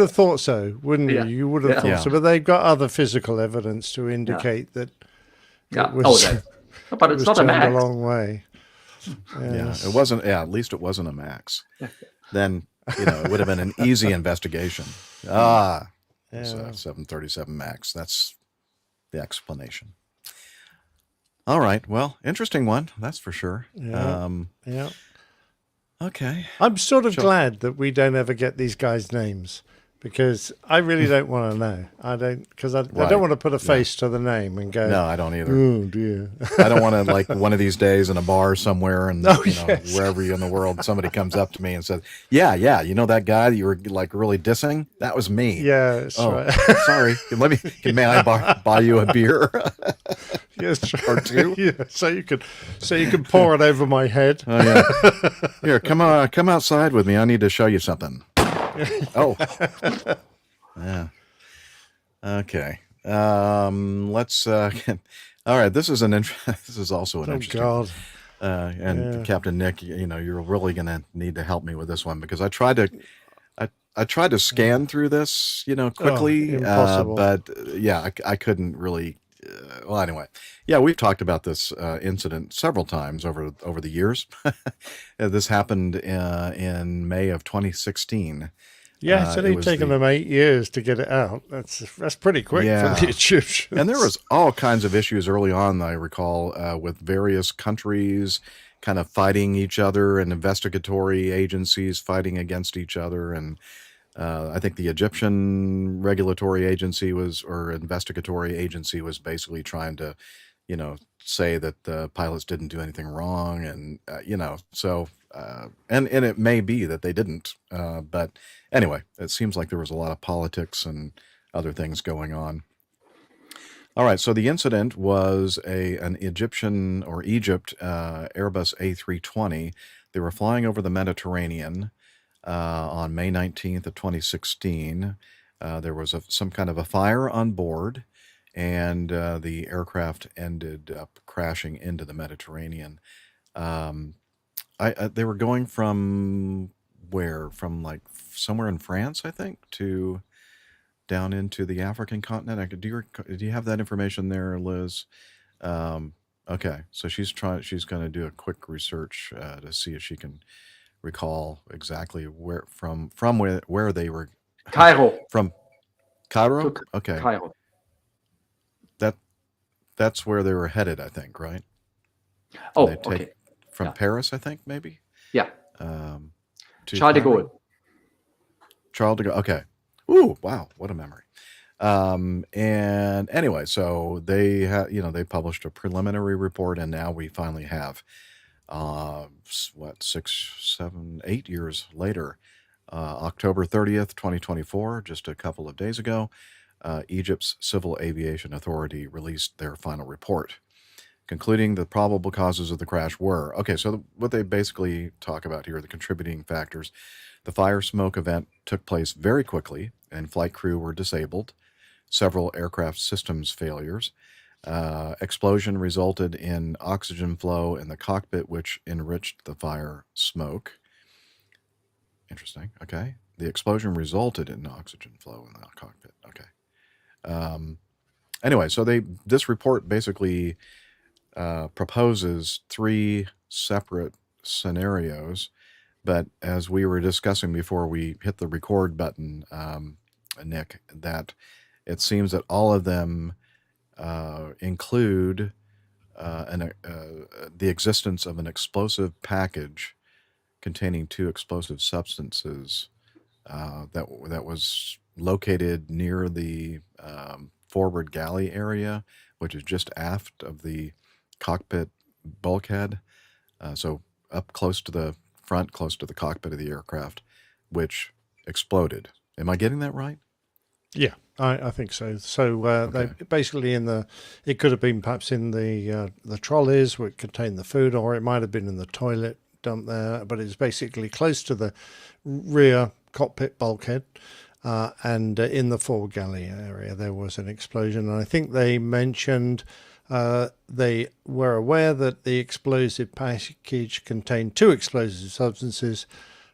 have thought so, wouldn't you? You would have thought so. But they've got other physical evidence to indicate that. But it's not a Max. A long way. Yes. Yeah, it wasn't. Yeah, at least it wasn't a Max. Then. It would have been an easy investigation. It's a 737 Max. That's the explanation. All right. Well, interesting one. That's for sure. Yeah. Okay. I'm sort of glad that we don't ever get these guys' names, because I really don't want to know. I don't want to put a face to the name and go. No, I don't either. Oh dear. I don't want to, like, one of these days in a bar somewhere and wherever you're in the world, somebody comes up to me and says, "Yeah, you know that guy that you were like really dissing? That was me." Yeah, that's right. Sorry. May I buy you a beer? Yes, or two. Yeah, so you can pour it over my head. Oh yeah. Here, come outside with me. I need to show you something. Oh, yeah. Okay. Let's. All right. This is also an interesting. God. Captain Nick, you're really gonna need to help me with this one, because I tried to scan through this, quickly, but I couldn't really. Well, anyway, we've talked about this incident several times over the years. This happened in May of 2016. Yeah, it's only taken them 8 years to get it out. That's pretty quick for the Egyptians. And there was all kinds of issues early on, I recall, with various countries kind of fighting each other and investigatory agencies fighting against each other. And I think the Egyptian regulatory agency investigatory agency was basically trying to, say that the pilots didn't do anything wrong. And, and it may be that they didn't. But anyway, it seems like there was a lot of politics and other things going on. All right. So the incident was an Egypt Airbus A320. They were flying over the Mediterranean on May 19th of 2016. There was some kind of a fire on board, and the aircraft ended up crashing into the Mediterranean. They were going from where? From like somewhere in France, I think, to down into the African continent. Do you have that information there, Liz? Okay, so she's going to do a quick research to see if she can recall exactly where they were. Cairo. From Cairo? Okay. Cairo. That's where they were headed, I think, right? Oh, okay. From Paris, I think, maybe? Yeah. Charles de Gaulle. Charles de Gaulle. Okay. Ooh, wow, what a memory. And anyway, so they they published a preliminary report, and now we finally have 6, 7, 8 years later, October 30th, 2024, just a couple of days ago, Egypt's Civil Aviation Authority released their final report, concluding the probable causes of the crash were, so what they basically talk about here are the contributing factors. The fire smoke event took place very quickly, and flight crew were disabled. several aircraft systems failures. Explosion resulted in oxygen flow in the cockpit, which enriched the fire smoke. Interesting. Okay. The explosion resulted in oxygen flow in the cockpit. Okay. Anyway, so this report basically proposes 3 separate scenarios, but as we were discussing before we hit the record button, Nick, that it seems that all of them include the existence of an explosive package containing 2 explosive substances that was located near the forward galley area, which is just aft of the cockpit bulkhead. So up close to the front, close to the cockpit of the aircraft, which exploded. Am I getting that right? Yeah, I think so. So Okay. they basically it could have been perhaps in the trolleys where it contained the food, or it might have been in the toilet dump there. But it's basically close to the rear cockpit bulkhead, and in the forward galley area there was an explosion. And I think they mentioned they were aware that the explosive package contained 2 explosive substances,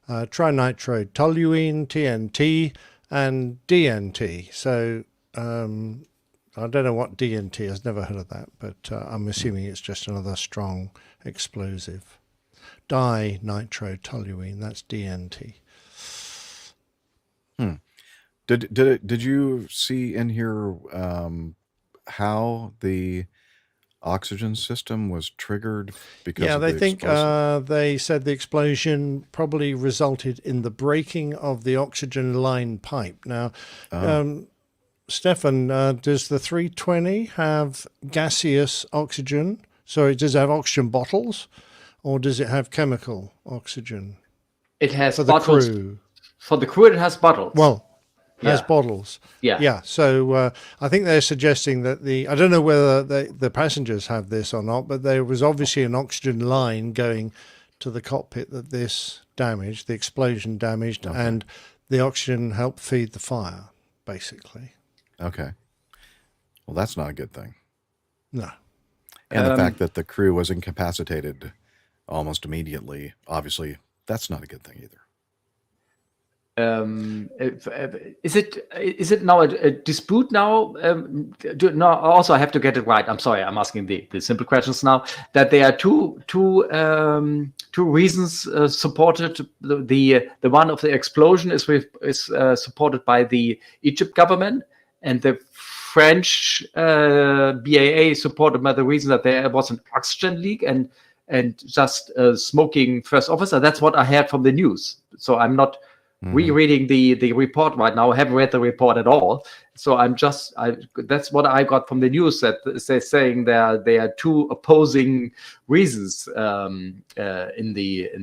trinitrotoluene, TNT, and DNT. So I don't know what DNT is, never heard of that, but I'm assuming it's just another strong explosive. Dinitrotoluene, that's DNT. Did you see in here how the oxygen system was triggered because Yeah, of they the think explosive? they said the explosion probably resulted in the breaking of the oxygen line pipe. Now, Stefan, does the 320 have gaseous oxygen? So does it have oxygen bottles, or does it have chemical oxygen It has for the bottles. crew? For the crew, it has bottles. Well, has Yeah. bottles. Yeah. Yeah. So I think they're suggesting that I don't know whether the passengers have this or not, but there was obviously an oxygen line going to the cockpit that this damaged, the explosion damaged, and the oxygen helped feed the fire, basically. Okay. Well, that's not a good thing. No. And the fact that the crew was incapacitated almost immediately, obviously, that's not a good thing either. Is it now a dispute now? No, also I have to get it right. I'm sorry, I'm asking the simple questions now. That there are two reasons supported. The one of the explosion is supported by the Egypt government, and the French BAA supported by the reason that there was an oxygen leak and just smoking first officer. That's what I heard from the news. So I'm not rereading the report right now. I haven't read the report at all, so that's what I got from the news, that they're saying there are 2 opposing reasons in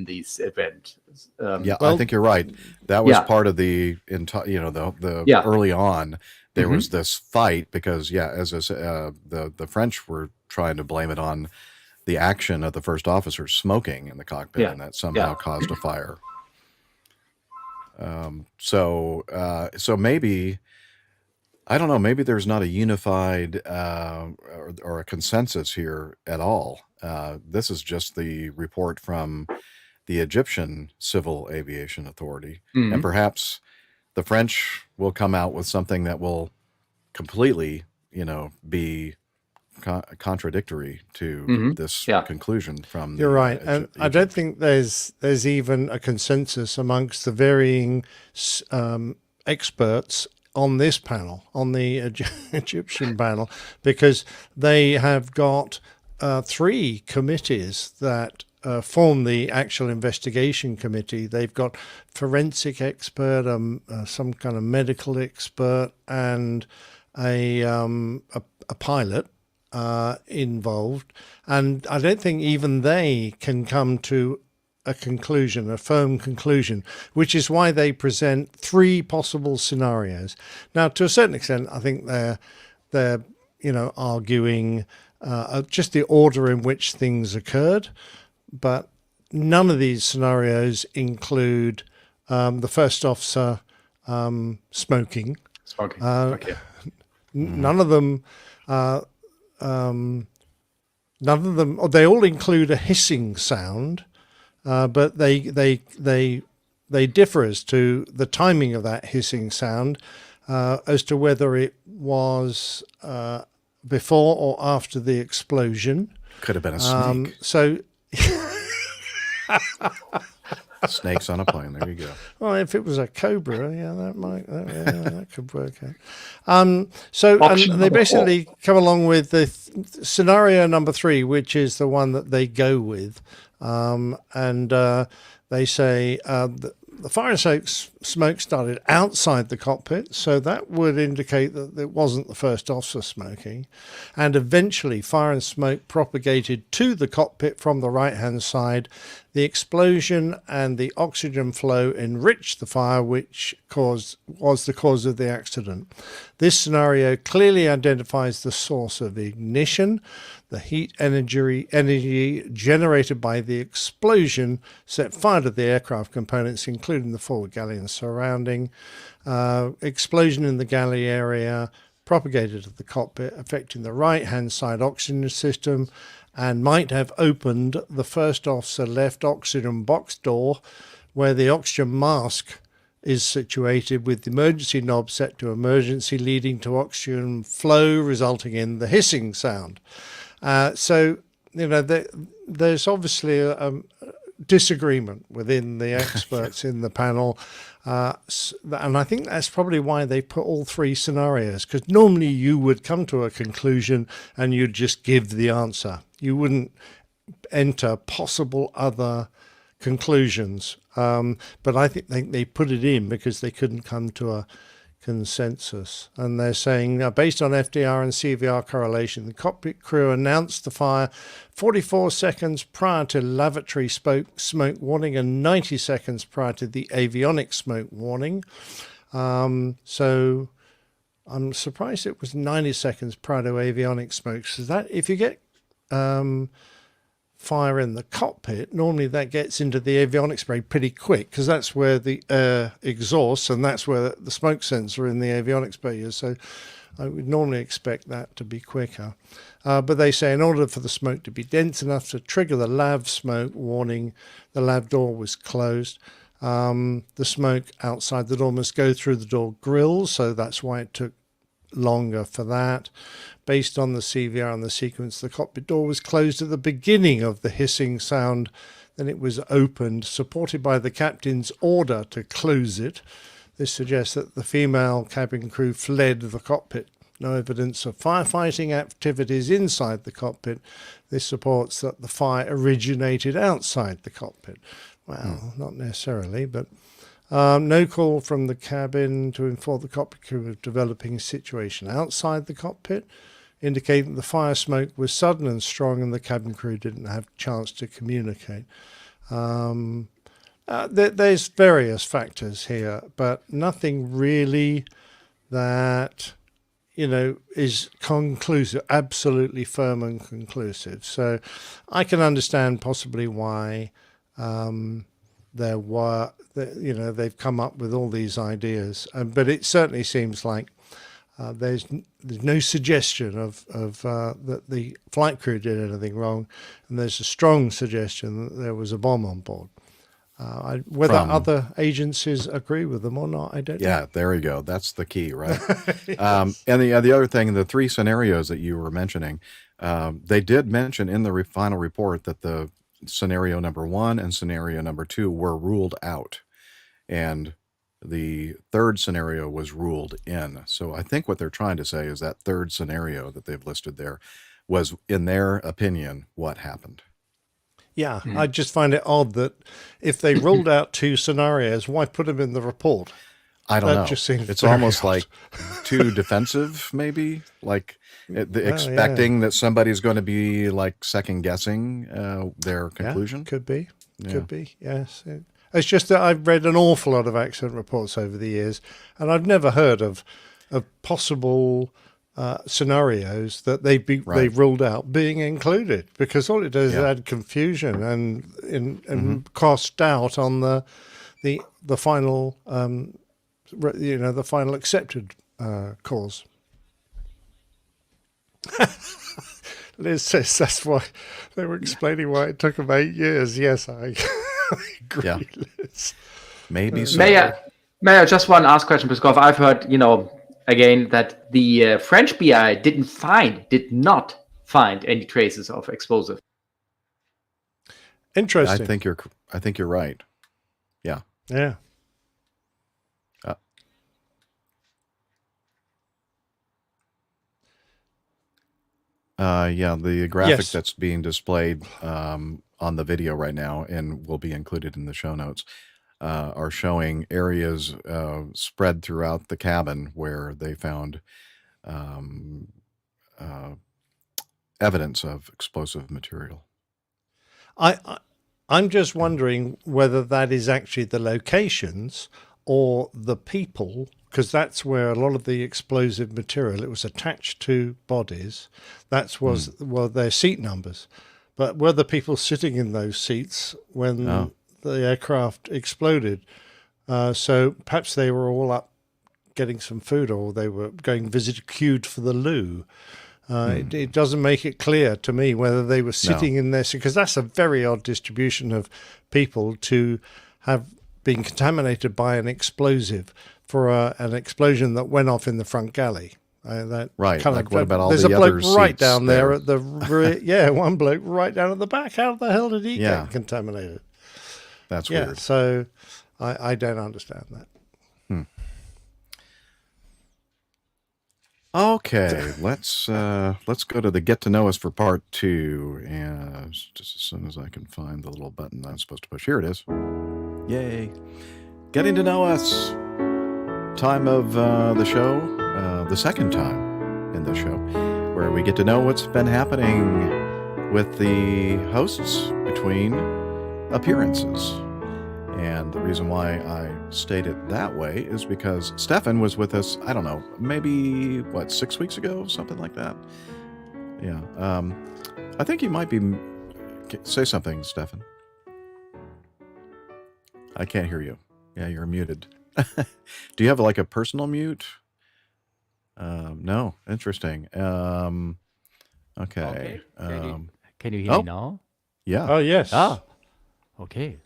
this event. Yeah, I think you're right. That was part of the early on. There was this fight because as the French were trying to blame it on the action of the first officer smoking in the cockpit, and that somehow caused a fire. So maybe, I don't know, maybe there's not a unified or a consensus here at all. This is just the report from the Egyptian Civil Aviation Authority. And perhaps the French will come out with something that will completely, be contradictory to this conclusion from the You're right, and I don't think there's even a consensus amongst the varying experts on this panel, on the Egyptian panel, because they have got 3 committees that form the actual investigation committee. They've got forensic expert, some kind of medical expert, and a pilot involved, and I don't think even they can come to a conclusion, a firm conclusion, which is why they present 3 possible scenarios. Now, to a certain extent, I think they're arguing just the order in which things occurred, but none of these scenarios include the first officer smoking. Okay. None of them. None of them. They all include a hissing sound, but they differ as to the timing of that hissing sound, as to whether it was before or after the explosion. Could have been a snake. So, Snakes on a plane. There you go. well, if it was a cobra, yeah, that could work out. So, Option and they number basically come along with the scenario number 3, which is the one that they go with, and they say the fire and smoke started outside the cockpit, so that would indicate that it wasn't the first officer smoking. And eventually fire and smoke propagated to the cockpit from the right-hand side. The explosion and the oxygen flow enriched the fire, which was the cause of the accident. This scenario clearly identifies the source of ignition. The heat energy generated by the explosion set fire to the aircraft components, including the forward galley and surrounding. Explosion in the galley area propagated to the cockpit, affecting the right-hand side oxygen system, and might have opened the first officer left oxygen box door, where the oxygen mask is situated, with the emergency knob set to emergency, leading to oxygen flow, resulting in the hissing sound. So, there's obviously a disagreement within the experts in the panel. And I think that's probably why they put all 3 scenarios, because normally you would come to a conclusion and you'd just give the answer. You wouldn't enter possible other conclusions. But I think they put it in because they couldn't come to a consensus. And they're saying, based on FDR and CVR correlation, the cockpit crew announced the fire 44 seconds prior to lavatory smoke warning and 90 seconds prior to the avionics smoke warning. So I'm surprised it was 90 seconds prior to avionics smoke. So that if you get fire in the cockpit, normally that gets into the avionics spray pretty quick, because that's where the air exhausts and that's where the smoke sensor in the avionics spray is. So I would normally expect that to be quicker. But they say in order for the smoke to be dense enough to trigger the lav smoke warning, the lav door was closed. The smoke outside the door must go through the door grills, so that's why it took longer for that. Based on the CVR and the sequence, the cockpit door was closed at the beginning of the hissing sound. Then it was opened, supported by the captain's order to close it. This suggests that the female cabin crew fled the cockpit. No evidence of firefighting activities inside the cockpit. This supports that the fire originated outside the cockpit. Well, not necessarily, but no call from the cabin to inform the cockpit crew of developing a situation outside the cockpit, indicating the fire smoke was sudden and strong and the cabin crew didn't have a chance to communicate. There's various factors here, but nothing really that, is conclusive, absolutely firm and conclusive. So I can understand possibly why they've come up with all these ideas, but it certainly seems like there's no suggestion of that the flight crew did anything wrong, and there's a strong suggestion that there was a bomb on board. Whether other agencies agree with them or not, I don't know. Yeah, there you go. That's the key, right? Yes. And the other thing, the 3 scenarios that you were mentioning, they did mention in the final report that the scenario number 1 and scenario number 2 were ruled out, and the 3rd scenario was ruled in. So I think what they're trying to say is that 3rd scenario that they've listed there was, in their opinion, what happened. Yeah, I just find it odd that if they ruled out 2 scenarios, why put them in the report? I don't know. Just seems it's very almost odd. like too defensive, maybe, like expecting that somebody's going to be like second guessing their conclusion. Could be, yes. It's just that I've read an awful lot of accident reports over the years, and I've never heard of possible scenarios that they ruled out being included, because all it does is add confusion and cast doubt on the final the final accepted cause. Liz says that's why they were explaining why it took them 8 years. Yes, I agree, Yeah. Liz. Maybe so. May I just one ask question, Peskov? I've heard, again, that the French BI did not find any traces of explosive. Interesting. I think you're right. Yeah. Yeah. Yeah, the graphic Yes. that's being displayed on the video right now and will be included in the show notes are showing areas spread throughout the cabin where they found evidence of explosive material. I'm just wondering whether that is actually the locations or the people, because that's where a lot of the explosive material, it was attached to bodies. That was, well, their seat numbers. But were the people sitting in those seats when the aircraft exploded? So perhaps they were all up getting some food, or they were going queued for the loo. It doesn't make it clear to me whether they were sitting in there, because that's a very odd distribution of people to have been contaminated by an explosive for an explosion that went off in the front galley. Right. Like, what about all there's the a other bloke right seats down there at the one bloke right down at the back. How the hell did he get contaminated? That's weird. So I don't understand that. Okay, let's go to the get to know us for part 2, and just as soon as I can find the little button I'm supposed to push. Here it is. Yay! Getting to know us. Time of the show, the second time in the show, where we get to know what's been happening with the hosts between appearances. And the reason why I state it that way is because Stefan was with us, I don't know, maybe, 6 weeks ago? Something like that. Yeah. I think you might be... Say something, Stefan. I can't hear you. Yeah, you're muted. Do you have like a personal mute? No. Interesting. Okay. Can you hear me now? Yeah. Oh, yes. Okay.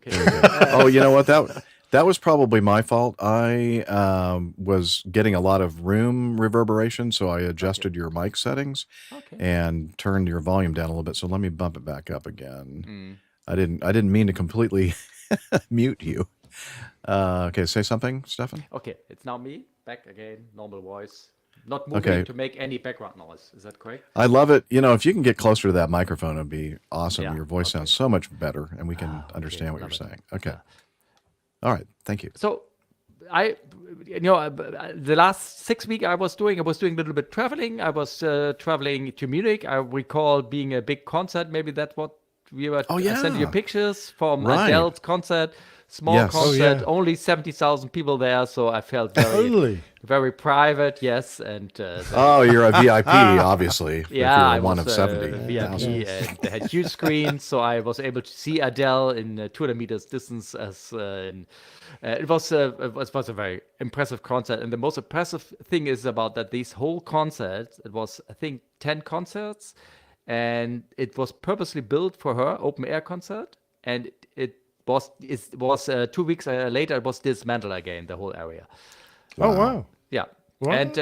Oh, you know what? That was probably my fault. I was getting a lot of room reverberation, so I adjusted your mic settings and turned your volume down a little bit. So let me bump it back up again. I didn't mean to completely mute you. Okay, say something, Stefan. Okay, it's now me back again, normal voice. Not moving to make any background noise. Is that correct? I love it. If you can get closer to that microphone, it'd be awesome. Yeah, Your voice sounds so much better, and we can understand what you're saying. Okay. All right. Thank you. So, the last 6 weeks I was doing a little bit traveling. I was traveling to Munich. I recall being a big concert. Maybe that's what we were. Oh, yeah. I sent you pictures from Right. Adele's concert. Small concert, only 70,000 people there, so I felt very private. Yes, and you're a VIP, obviously. yeah, if you're one of I was 70. VIP, and they had huge screens, so I was able to see Adele in 200 meters distance. It was a very impressive concert, and the most impressive thing is about that this whole concert. It was, I think, 10 concerts, and it was purposely built for her, open air concert, and it was 2 weeks later it was dismantled again, the whole area. Oh wow. Yeah. Wow. And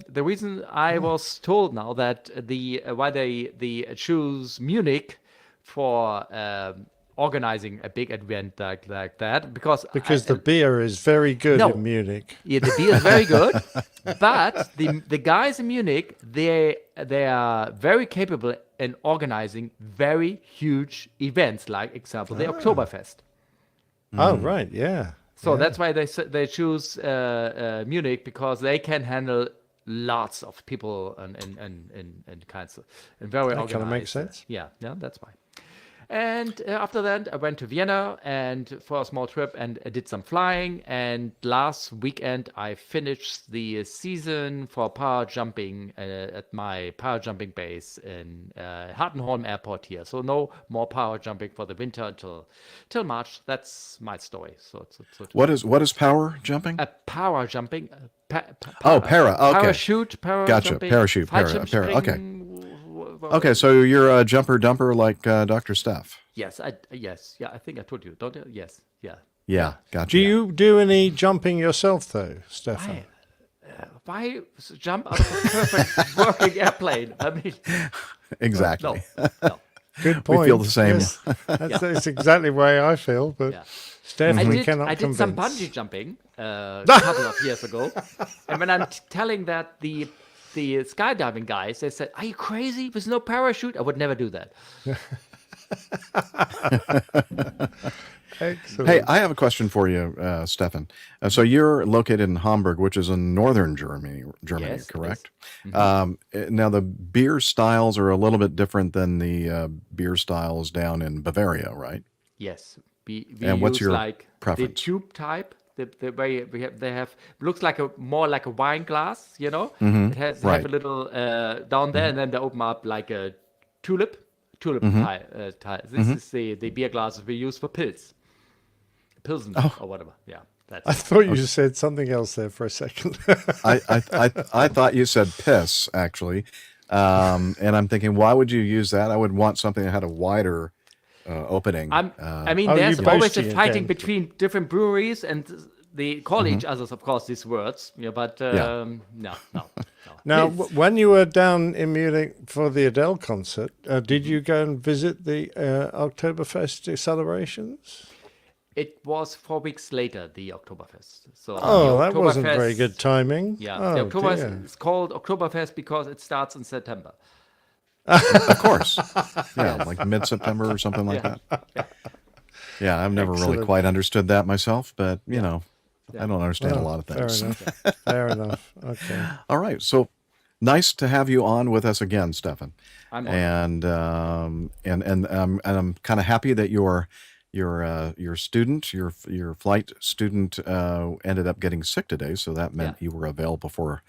the reason I was told now that why they choose Munich for organizing a big event like that because the beer is very good in Munich. Yeah, the beer is very good, but the guys in Munich, they are very capable in organizing very huge events, like example the Oktoberfest. Oh right, yeah. So that's why they choose Munich, because they can handle lots of people and kinds of, and very organized. That kind of makes sense. Yeah, that's why. And after that, I went to Vienna and for a small trip, and I did some flying. And last weekend, I finished the season for power jumping at my power jumping base in Hartenholm Airport here. So no more power jumping for the winter until till March. That's my story. So What is power jumping? a power jumping. Oh, para. Okay. Parachute, para Gotcha. jumping, Parachute, para. Okay. Okay, so you're a jumper dumper like Dr. Steph. Yes, yeah, I think I told you, don't I? Yes, yeah. Yeah, gotcha. Do you do any jumping yourself, though, Stefan? Why jump out of a perfect working airplane? I mean, Exactly. no. Good point. We feel the same. Yes. That's exactly the way I feel, but Yeah. Steph, we I cannot did some convince. bungee jumping a couple of years ago, and when I'm telling that the skydiving guys, they said, "Are you crazy? With no parachute, I would never do that." Excellent. Hey, I have a question for you, Stefan. So you're located in Hamburg, which is in northern Germany, Yes, it correct? is. Now, the beer styles are a little bit different than the beer styles down in Bavaria, right? Yes, we And what's use your like preference? the tube type. The way they have looks like more like a wine glass, you know. It has right. have a little down there, and then they open up like a tulip type. This is the beer glasses we use for pilsen or whatever. Yeah, I that's thought you said something else there for a second. I thought you said piss, actually. And I'm thinking, why would you use that? I would want something that had a wider opening. I mean, Oh, there's you always a boasting fighting again. between different breweries, and they call each others, of course, these words. Yeah, but no. Now, Pilz. when you were down in Munich for the Adele concert, did you go and visit the Oktoberfest celebrations? It was 4 weeks later, the Oktoberfest. So Oh, the that wasn't very Oktoberfest- good timing. Yeah, Oh, the Oktoberfest dear. is called Oktoberfest because it starts in September. Of course. Yeah, like mid-September or something like Yeah. that. Yeah, I've never really Excellent. quite understood that myself, but, you know, I don't understand a lot of Fair things. enough. Fair enough. Okay. All right, so nice to have you on with us again, Stefan. I'm honored. And I'm kind of happy that your student, your flight student, ended up getting sick today. So that meant you were available for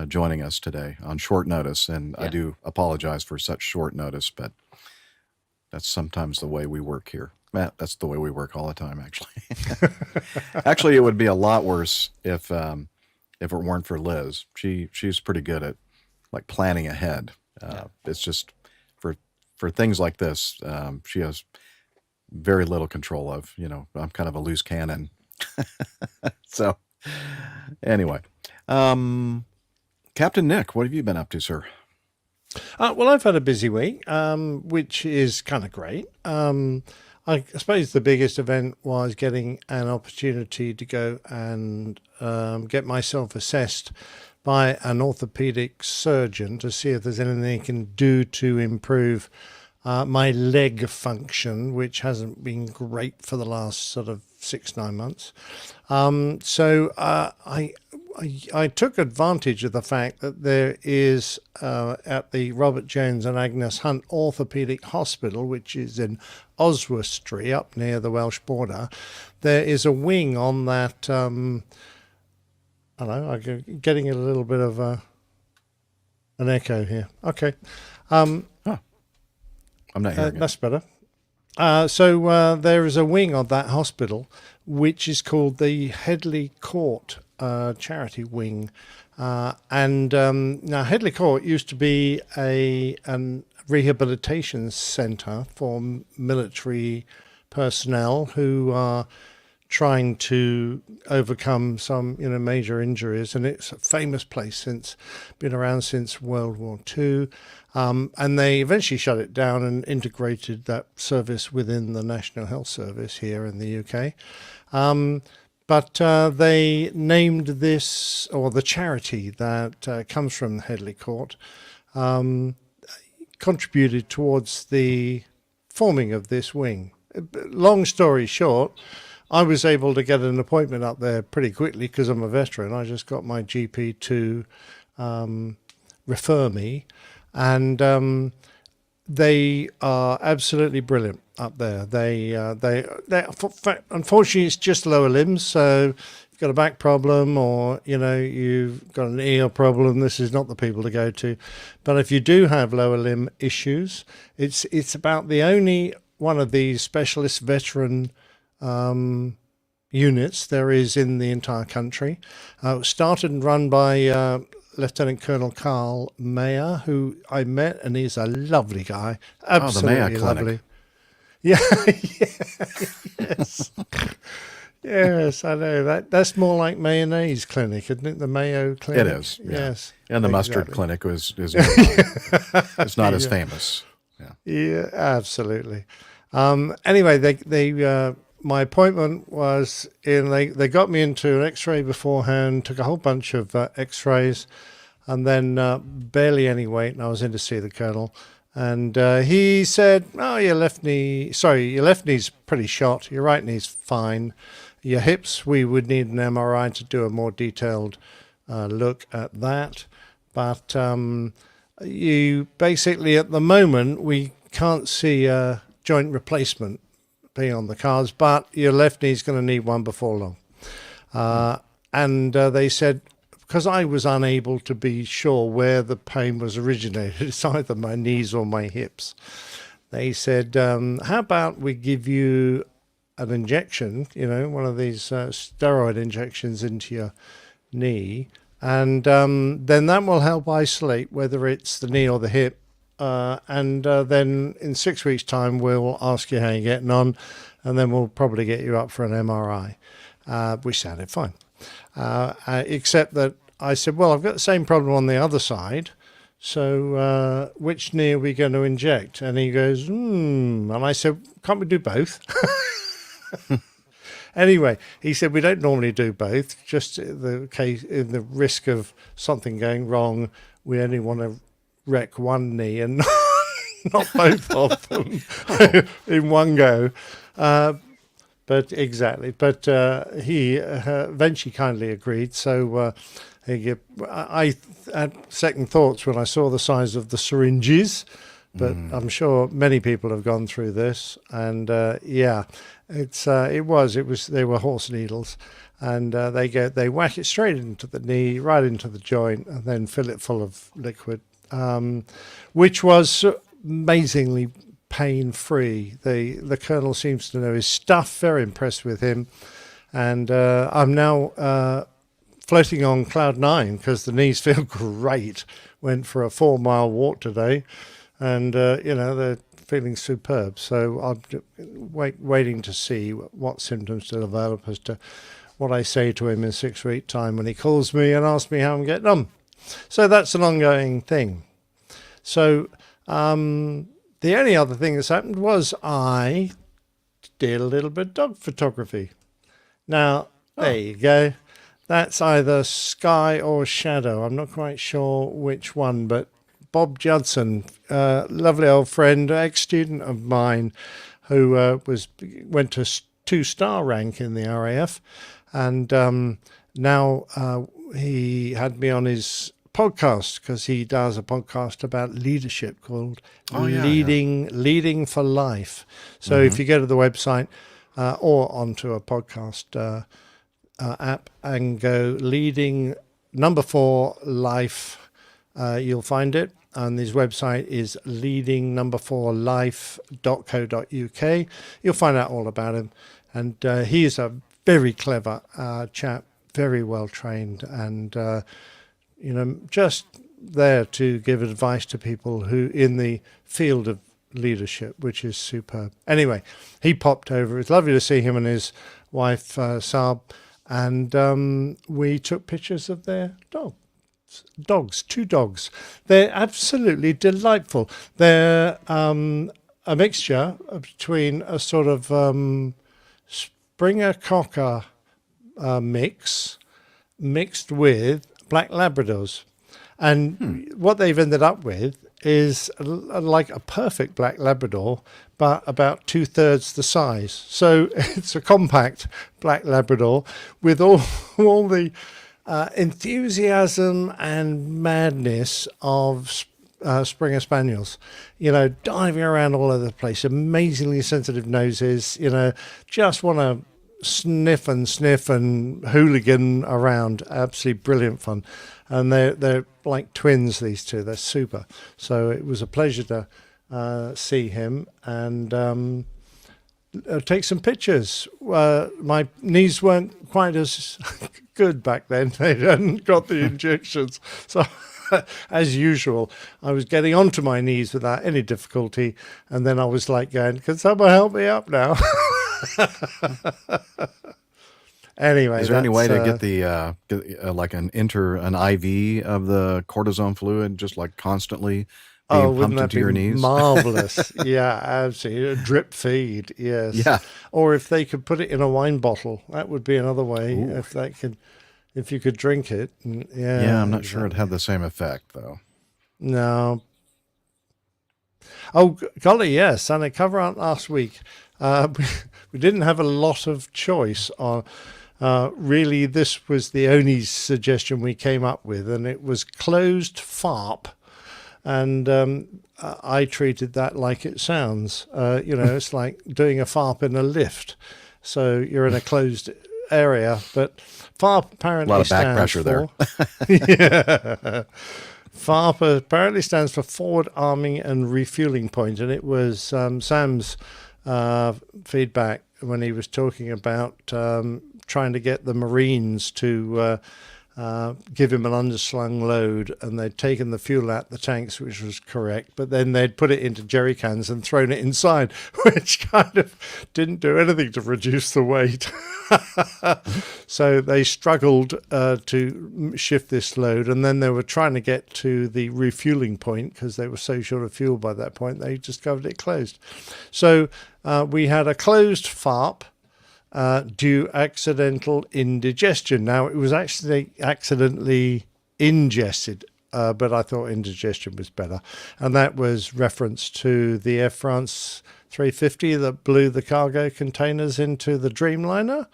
joining us today on short notice. And I Yeah. do apologize for such short notice, but that's sometimes the way we work here. Matt, that's the way we work all the time, actually. Actually, it would be a lot worse if it weren't for Liz. She's pretty good at like planning ahead. It's just for things like this, she has very little control of. You know, I'm kind of a loose cannon. So anyway, Captain Nick, what have you been up to, sir? Well, I've had a busy week, which is kind of great. I suppose the biggest event was getting an opportunity to go and get myself assessed by an orthopedic surgeon to see if there's anything he can do to improve my leg function, which hasn't been great for the last sort of 6-9 months. So I took advantage of the fact that there is at the Robert Jones and Agnes Hunt Orthopedic Hospital, which is in Oswestry up near the Welsh border, there is a wing on that. Hello, I'm getting a little bit of an echo here. Okay. I'm not hearing it. That's better. So there is a wing of that hospital which is called the Headley Court charity wing. Now Headley Court used to be a rehabilitation centre for military personnel who are trying to overcome some major injuries, and it's a famous place been around since World War II. And they eventually shut it down and integrated that service within the National Health Service here in the UK. But they named this, or the charity that comes from Headley Court, contributed towards the forming of this wing. Long story short, I was able to get an appointment up there pretty quickly because I'm a veteran. I just got my GP to refer me. And they are absolutely brilliant up there. Unfortunately, it's just lower limbs. So if you've got a back problem, or you've got an ear problem, this is not the people to go to. But if you do have lower limb issues, it's about the only one of these specialist veteran units there is in the entire country. Started and run by Lieutenant Colonel Carl Mayer, who I met, and he's a lovely guy. Absolutely lovely. Yeah, yes. Yes, I know. That's more like mayonnaise clinic, isn't it? The Mayo Clinic. It is. Yeah. Yes. And the mustard clinic is it's not as famous. Yeah. Yeah, absolutely. Anyway, they my appointment was in. They got me into an X-ray beforehand. Took a whole bunch of X-rays, and then barely any weight. And I was in to see the colonel, and he said, "Oh, your left knee's pretty shot. Your right knee's fine. Your hips, we would need an MRI to do a more detailed look at that. But you basically, at the moment, we can't see a joint replacement being on the cards, but your left knee's going to need one before long." And they said, because I was unable to be sure where the pain was originated, it's either my knees or my hips. They said, how about we give you an injection, one of these steroid injections into your knee, and then that will help isolate whether it's the knee or the hip. And then in 6 weeks' time, we'll ask you how you're getting on, and then we'll probably get you up for an MRI, which sounded fine. Except that I said, well, I've got the same problem on the other side, so which knee are we going to inject? And he goes, and I said, can't we do both? Anyway, he said, we don't normally do both, just in the risk of something going wrong, we only want to wreck one knee and not both of them in one go. But he eventually kindly agreed. So I had second thoughts when I saw the size of the syringes, but I'm sure many people have gone through this. And they were horse needles, and they whack it straight into the knee, right into the joint, and then fill it full of liquid, which was amazingly pain-free. The colonel seems to know his stuff. Very impressed with him, and I'm now floating on cloud 9 because the knees feel great. Went for a 4-mile walk today, and they're feeling superb. So I'm waiting to see what symptoms to develop as to what I say to him in 6 weeks' time when he calls me and asks me how I'm getting on. So that's an ongoing thing. So the only other thing that's happened was I did a little bit of dog photography. Now, there you go. That's either sky or shadow. I'm not quite sure which one, but Bob Judson, lovely old friend, ex-student of mine, who went to 2-star rank in the RAF, and now he had me on his podcast because he does a podcast about leadership called Leading for Life. So if you go to the website or onto a podcast app and go Leading 4 Life, you'll find it. And his website is leading4life.co.uk. You'll find out all about him. And he is a very clever chap, very well trained, and just there to give advice to people who in the field of leadership, which is superb. Anyway, he popped over. It's lovely to see him and his wife Saab, and we took pictures of their dogs, 2 dogs. They're absolutely delightful. They're a mixture between a sort of Springer Cocker mixed with black Labradors. And what they've ended up with is like a perfect black Labrador, but about 2/3 the size. So it's a compact black Labrador with all the enthusiasm and madness of Springer Spaniels, diving around all over the place, amazingly sensitive noses, just want to sniff and hooligan around. Absolutely brilliant fun. And they're like twins, these two. They're super. So it was a pleasure to see him and take some pictures. My knees weren't quite as good back then. They hadn't got the injections. So as usual, I was getting onto my knees without any difficulty. And then I was like going, can someone help me up now? Anyway, is there any way to get the like an IV of the cortisone fluid, just like constantly being pumped into your knees? Marvelous. Yeah, absolutely. A drip feed. Yes. Yeah. Or if they could put it in a wine bottle, that would be another way. Ooh. If you could drink it. Yeah. Yeah, I'm not sure it'd have the same effect though. No. Oh golly, yes. And a cover out last week. We didn't have a lot of choice on. Really, this was the only suggestion we came up with, and it was closed FARP. And I treated that like it sounds. It's like doing a FARP in a lift. So you're in a closed area, but FARP apparently a lot of back pressure there. Yeah. FARP apparently stands for Forward Arming and Refueling Point, and it was Sam's feedback when he was talking about trying to get the Marines to give him an underslung load, and they'd taken the fuel out the tanks, which was correct, but then they'd put it into jerry cans and thrown it inside, which kind of didn't do anything to reduce the weight. So they struggled to shift this load, and then they were trying to get to the refueling point because they were so short of fuel by that point. They discovered it closed. So we had a closed FARP due accidental indigestion. Now, it was actually accidentally ingested, but I thought indigestion was better. And that was reference to the Air France 350 that blew the cargo containers into the Dreamliner.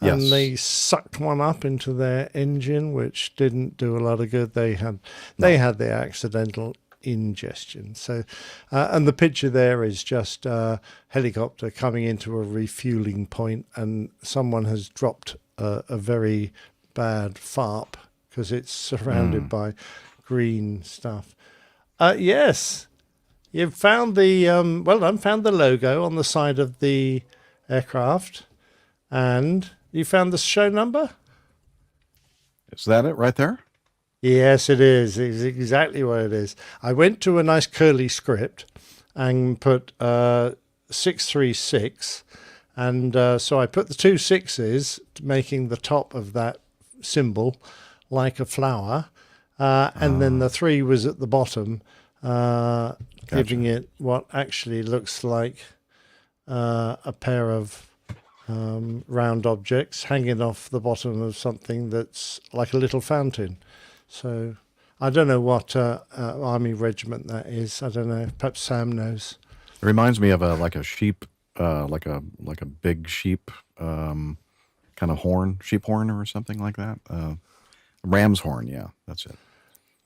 Yes. And they sucked one up into their engine, which didn't do a lot of good. They had the accidental ingestion. So, and the picture there is just a helicopter coming into a refueling point, and someone has dropped a very bad FARP because it's surrounded by green stuff. Yes, you've found the well done. Found the logo on the side of the aircraft, and you found the show number. Is that it right there? Yes, it is. It's exactly what it is. I went to a nice curly script and put 636, and so I put the two sixes, making the top of that symbol like a flower, and then the 3 was at the bottom, giving it what actually looks like a pair of round objects hanging off the bottom of something that's like a little fountain. So I don't know what army regiment that is. I don't know. Perhaps Sam knows. It reminds me of a sheep, like a big sheep, kind of horn, sheep horn or something like that. Ram's horn. Yeah, that's it.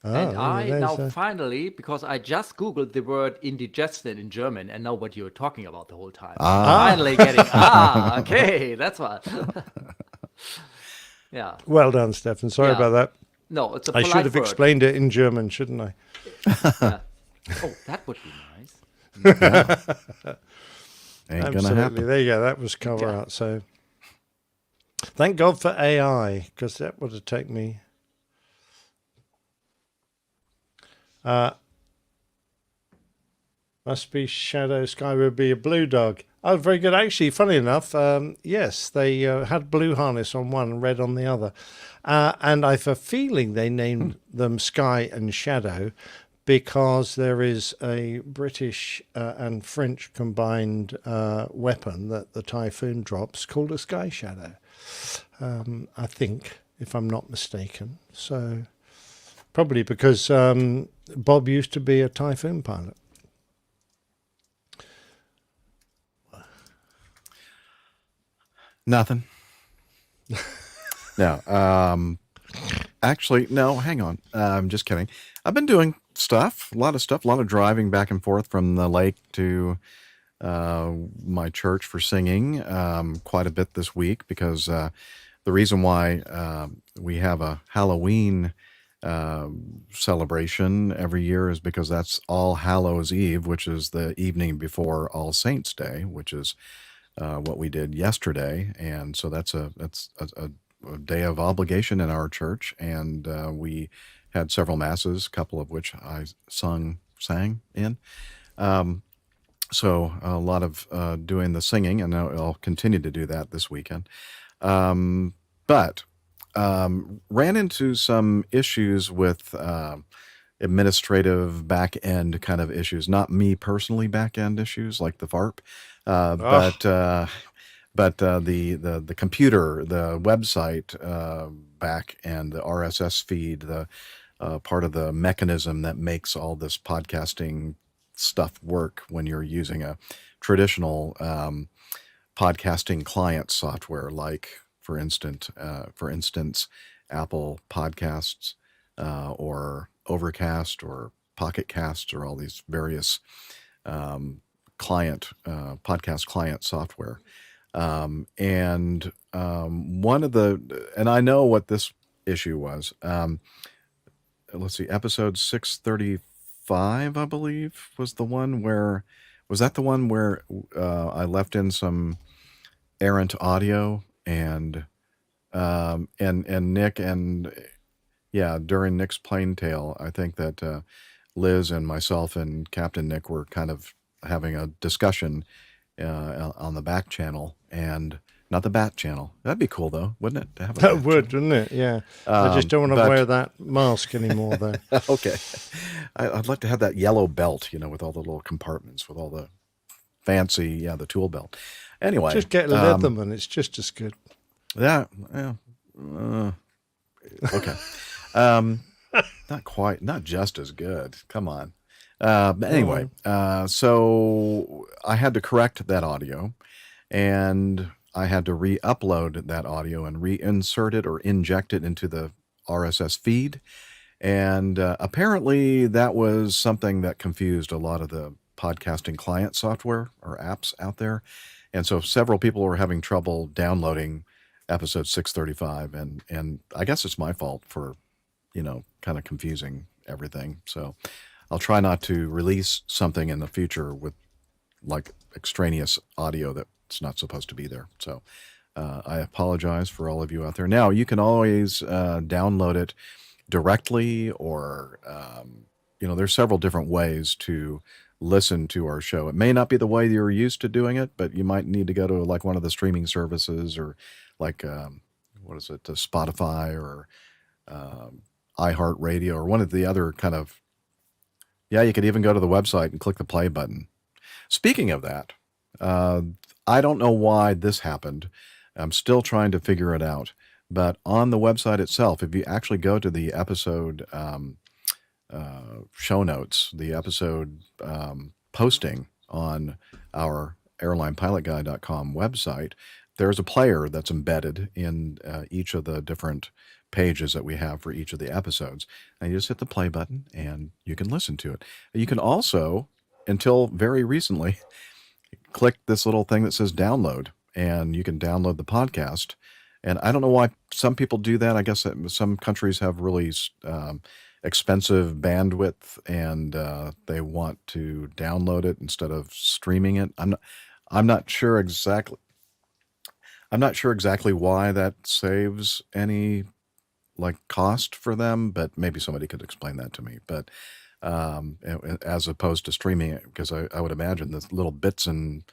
And I now finally, because I just Googled the word indigestion in German and know what you were talking about the whole time. Finally getting, okay, that's what. Yeah. Well done, Stefan. Sorry about that. No, it's a I polite should have word. explained it in German, shouldn't I? Yeah. Oh, that would be nice. Ain't Absolutely. gonna happen. There you go. That was cover art. So thank God for AI, because that would have taken me. Must be Shadow Sky would be a blue dog. Oh, very good. Actually, funny enough, yes, they had blue harness on one, red on the other. And I have a feeling they named them Sky and Shadow because there is a British and French combined weapon that the Typhoon drops called a Sky Shadow, I think, if I'm not mistaken. So probably because Bob used to be a Typhoon pilot. Nothing. No. Actually, no, hang on. I'm just kidding. I've been doing stuff, a lot of driving back and forth from the lake to my church for singing quite a bit this week, because the reason why we have a Halloween celebration every year is because that's All Hallows Eve, which is the evening before All Saints Day, which is what we did yesterday. And so that's a day of obligation in our church, and we had several masses, a couple of which I sang in. So a lot of doing the singing, and I'll continue to do that this weekend. But ran into some issues with administrative back end kind of issues, not me personally back end issues like the FARP, but the computer, the website back end, the RSS feed, the part of the mechanism that makes all this podcasting stuff work when you're using a traditional podcasting client software, like for instance Apple Podcasts or Overcast or Pocket Casts, or all these various podcast client software. And I know what this issue was. Let's see, episode 635, I believe, was the one where I left in some errant audio, and Nick, and during Nick's plain tale, I think that Liz and myself and Captain Nick were kind of having a discussion on the back channel, and not the bat channel. That'd be cool, though, wouldn't it? To have a That bat would, channel? wouldn't it? Yeah. I just don't want to wear that mask anymore, though. Okay. I'd like to have that yellow belt, with all the little compartments, with all the fancy, the tool belt. Anyway. Just get Leatherman. It's just as good. Yeah. Okay. Not quite, not just as good. Come on. But anyway, so I had to correct that audio, and I had to re-upload that audio and reinsert it or inject it into the RSS feed. And apparently that was something that confused a lot of the podcasting client software or apps out there. And so several people were having trouble downloading episode 635. And I guess it's my fault for, kind of confusing everything. So I'll try not to release something in the future with like extraneous audio that's not supposed to be there. So I apologize for all of you out there. Now, you can always download it directly, or, there's several different ways to listen to our show. It may not be the way you're used to doing it, but you might need to go to like one of the streaming services, or like, Spotify or iHeartRadio, or one of the other kind of, you could even go to the website and click the play button. Speaking of that, I don't know why this happened. I'm still trying to figure it out. But on the website itself, if you actually go to the episode show notes, the episode posting on our airlinepilotguy.com website, there's a player that's embedded in each of the different pages that we have for each of the episodes. And you just hit the play button and you can listen to it. You can also, until very recently, click this little thing that says download, and you can download the podcast. And I don't know why some people do that. I guess that some countries have really expensive bandwidth, and they want to download it instead of streaming it. I'm not sure exactly why that saves any like cost for them, but maybe somebody could explain that to me. But as opposed to streaming it, because I would imagine the little bits and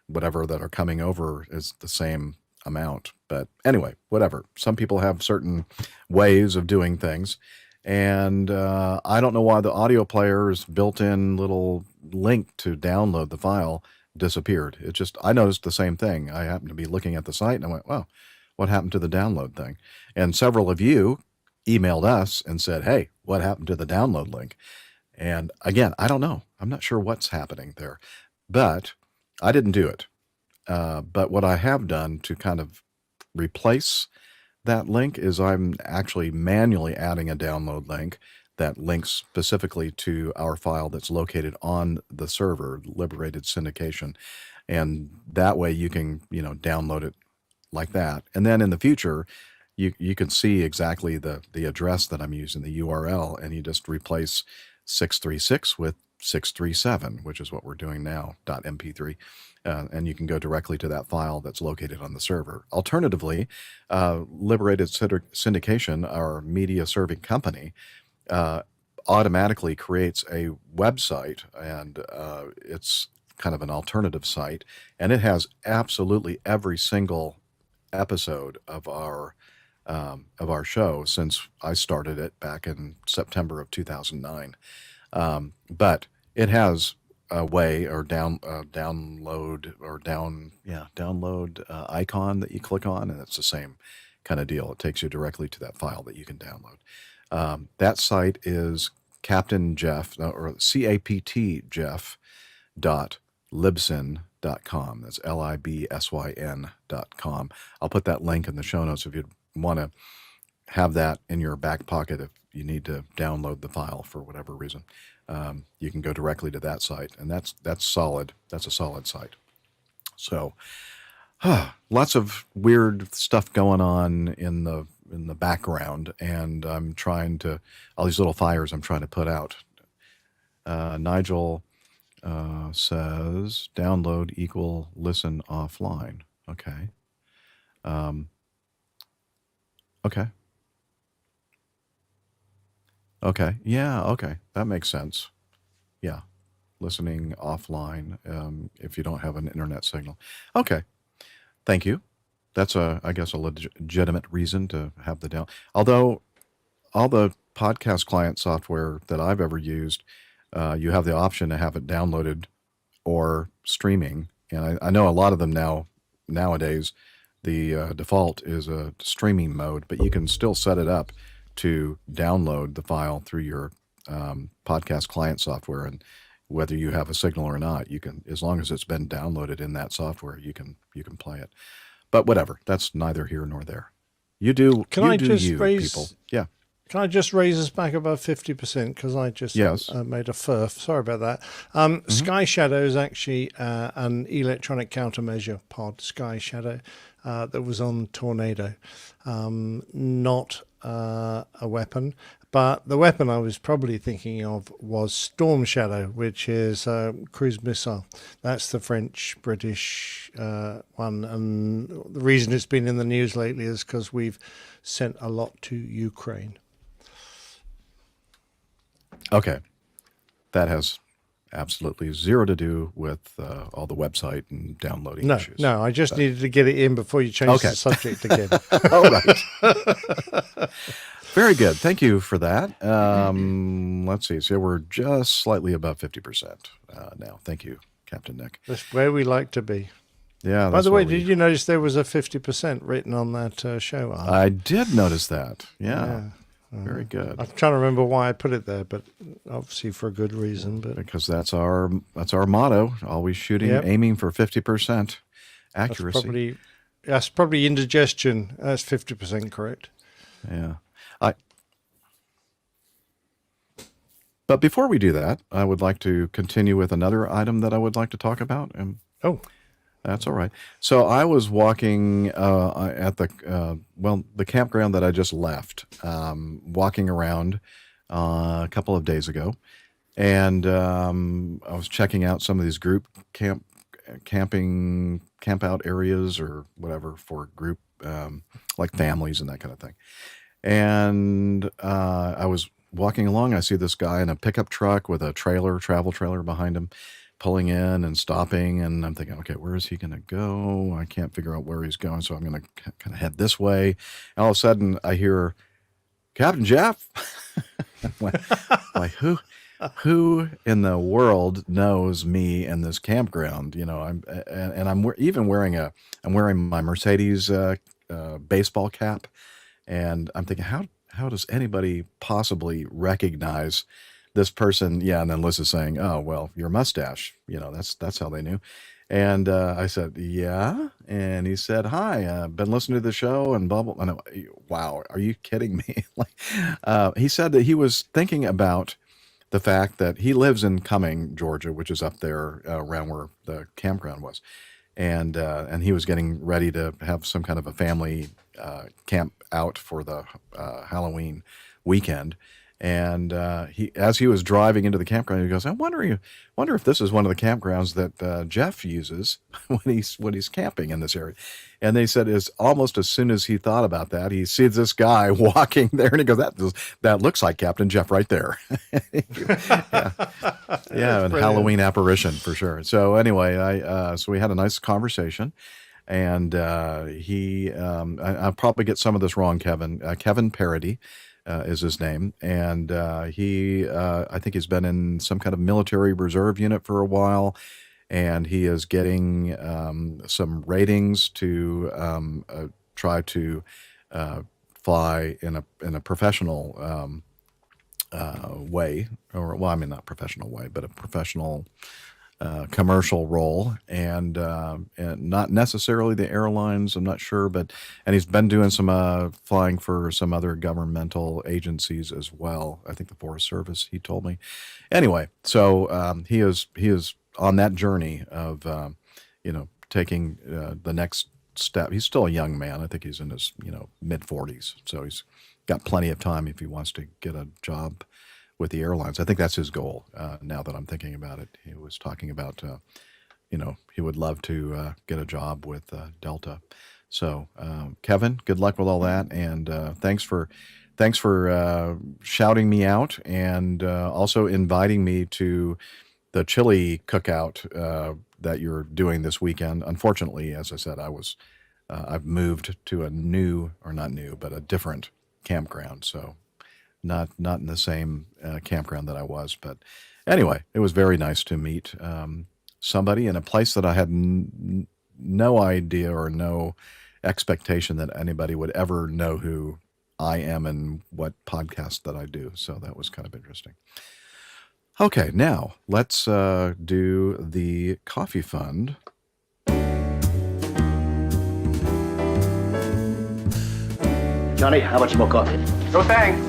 whatever that are coming over is the same amount. But anyway, whatever. Some people have certain ways of doing things, and I don't know why the audio player's built-in little link to download the file disappeared. It just, I noticed the same thing. I happened to be looking at the site and I went, wow, what happened to the download thing? And several of you emailed us and said, hey, what happened to the download link? And again, I don't know. I'm not sure what's happening there, but I didn't do it. But what I have done to kind of replace that link is I'm actually manually adding a download link that links specifically to our file that's located on the server, Liberated Syndication. And that way you can, download it like that. And then in the future, you can see exactly the address that I'm using, the URL, and you just replace 636 with 637, which is what we're doing now, .mp3. And you can go directly to that file that's located on the server. Alternatively, Liberated Syndication, our media serving company, automatically creates a website, and it's kind of an alternative site, and it has absolutely every single episode of our show since I started it back in September of 2009. But it has a way or download icon that you click on, and it's the same kind of deal. It takes you directly to that file that you can download. That site is Captain Jeff, or captainjeff.libsyn.com. That's libsyn.com. I'll put that link in the show notes if you'd want to have that in your back pocket if you need to download the file for whatever reason. You can go directly to that site, and that's solid. That's a solid site. So lots of weird stuff going on in the background, and I'm trying to, all these little fires I'm trying to put out. Nigel says download equal listen offline. Okay. Okay. Okay. Yeah. Okay. That makes sense. Yeah. Listening offline if you don't have an internet signal. Okay. Thank you. That's I guess a legitimate reason to have the down. Although all the podcast client software that I've ever used, you have the option to have it downloaded or streaming. And I know a lot of them nowadays, the default is a streaming mode, but you can still set it up to download the file through your podcast client software. And whether you have a signal or not, you can, as long as it's been downloaded in that software, you can play it. But whatever, that's neither here nor there. You do. Can I just raise people? Yeah. Can I just raise us back above 50%? Because I just made a furf. Sorry about that. Sky Shadow is actually an electronic countermeasure pod, Sky Shadow, that was on Tornado. Not a weapon, but the weapon I was probably thinking of was Storm Shadow, which is a cruise missile. That's the French-British one, and the reason it's been in the news lately is because we've sent a lot to Ukraine. Okay. That has absolutely zero to do with all the website and downloading issues. No, I just needed to get it in before you change the subject again. All right. Very good. Thank you for that. Let's see. So we're just slightly above 50% now. Thank you, Captain Nick. That's where we like to be. Yeah. By the way, did you notice there was a 50% written on that show art? I did notice that. Yeah. Very good. I'm trying to remember why I put it there, but obviously for a good reason. But because that's our motto: always aiming for 50% accuracy. That's probably indigestion. That's 50% correct. Yeah. But before we do that, I would like to continue with another item that I would like to talk about. That's all right. So I was walking at the campground that I just left, walking around a couple of days ago, and I was checking out some of these group camp out areas or whatever for group, like families and that kind of thing. And I was walking along. I see this guy in a pickup truck with a travel trailer behind him, pulling in and stopping, and I'm thinking, okay, where is he going to go? I can't figure out where he's going, so I'm going to kind of head this way. And all of a sudden, I hear, Captain Jeff. like who in the world knows me in this campground? You know, I'm wearing my Mercedes baseball cap, and I'm thinking, how does anybody possibly recognize this person? Yeah. And then Liz is saying, oh, well, your mustache, that's how they knew. And I said, yeah. And he said, hi, been listening to the show and blah, blah. And I went, wow, are you kidding me? He said that he was thinking about the fact that he lives in Cumming, Georgia, which is up there around where the campground was. And he was getting ready to have some kind of a family camp out for the Halloween weekend. And as he was driving into the campground, he goes, wonder if this is one of the campgrounds that Jeff uses when he's camping in this area. And they said is almost as soon as he thought about that, he sees this guy walking there, and he goes, that looks like Captain Jeff right there. Yeah, and Halloween apparition for sure. So anyway, so we had a nice conversation. And I'll probably get some of this wrong, Kevin. Kevin Parody is his name, and I think he's been in some kind of military reserve unit for a while, and he is getting some ratings to try to fly in a professional way, or well, I mean not professional way, but a professional commercial role, and not necessarily the airlines, I'm not sure, and he's been doing some flying for some other governmental agencies as well. I think the Forest Service, he told me. Anyway, so he is on that journey of taking the next step. He's still a young man. I think he's in his mid 40s, so he's got plenty of time if he wants to get a job with the airlines. I think that's his goal. Now that I'm thinking about it, he was talking about, he would love to get a job with Delta. So, Kevin, good luck with all that, and thanks for shouting me out, and also inviting me to the chili cookout that you're doing this weekend. Unfortunately, as I said, I've moved to a different campground, so. Not in the same campground that I was. But anyway, it was very nice to meet somebody in a place that I had no idea or no expectation that anybody would ever know who I am and what podcast that I do. So that was kind of interesting. Okay, now let's do the coffee fund. Johnny, how much more coffee? No thanks.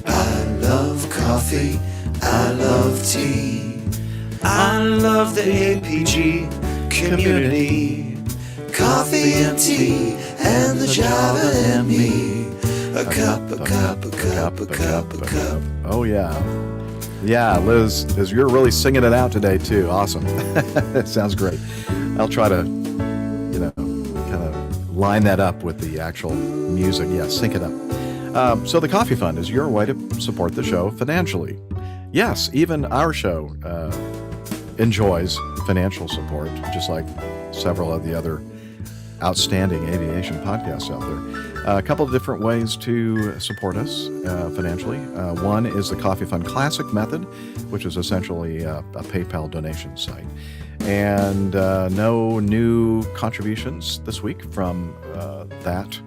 I love coffee, I love tea, I love the APG community. Coffee and tea and the Java and me. A cup, a cup, a cup, a cup, a cup. Oh yeah. Yeah, Liz, you're really singing it out today too. Awesome. That sounds great. I'll try to, kind of line that up with the actual music. Yeah, sync it up. So the Coffee Fund is your way to support the show financially. Yes, even our show enjoys financial support, just like several of the other outstanding aviation podcasts out there. A couple of different ways to support us financially. One is the Coffee Fund Classic method, which is essentially a PayPal donation site. And no new contributions this week from that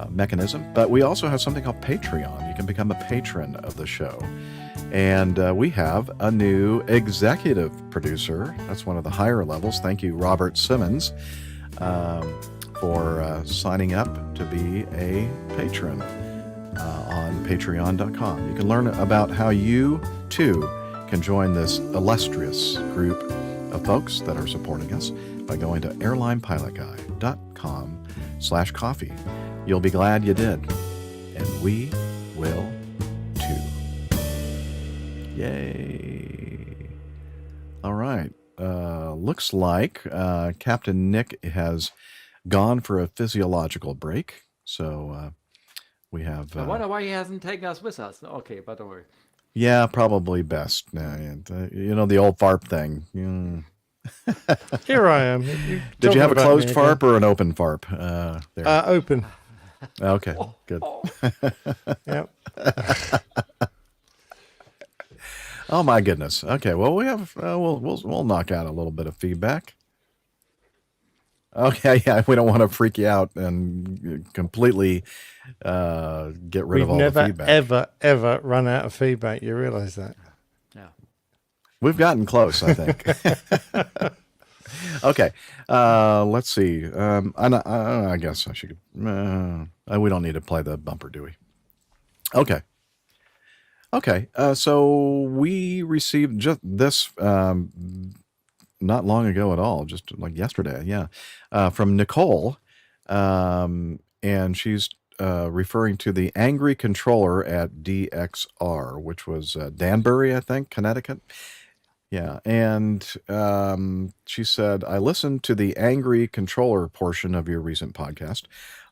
mechanism. But we also have something called Patreon. You can become a patron of the show. And we have a new executive producer. That's one of the higher levels. Thank you, Robert Simmons, for signing up to be a patron on patreon.com. You can learn about how you, too, can join this illustrious group of folks that are supporting us by going to airlinepilotguy.com/coffee. You'll be glad you did, and we will too. Yay. All right. Looks like Captain Nick has gone for a physiological break. So we have... I wonder why he hasn't taken us with us. Okay, but don't worry. Yeah, probably best. The old FARP thing. Here I am. Did you have a closed FARP or an open FARP? There. Open. Okay, good. Yep. Oh my goodness. Okay, well we have we'll knock out a little bit of feedback. Okay, yeah, we don't want to freak you out and completely get rid of all the feedback. We've never, ever run out of feedback. You realize that? Yeah. We've gotten close, I think. Okay. Let's see. I guess I should. We don't need to play the bumper, do we? Okay. Okay. So we received just this not long ago at all, just like yesterday. Yeah. From Nicole. And she's referring to the angry controller at DXR, which was Danbury, I think, Connecticut. Yeah, and she said, I listened to the angry controller portion of your recent podcast.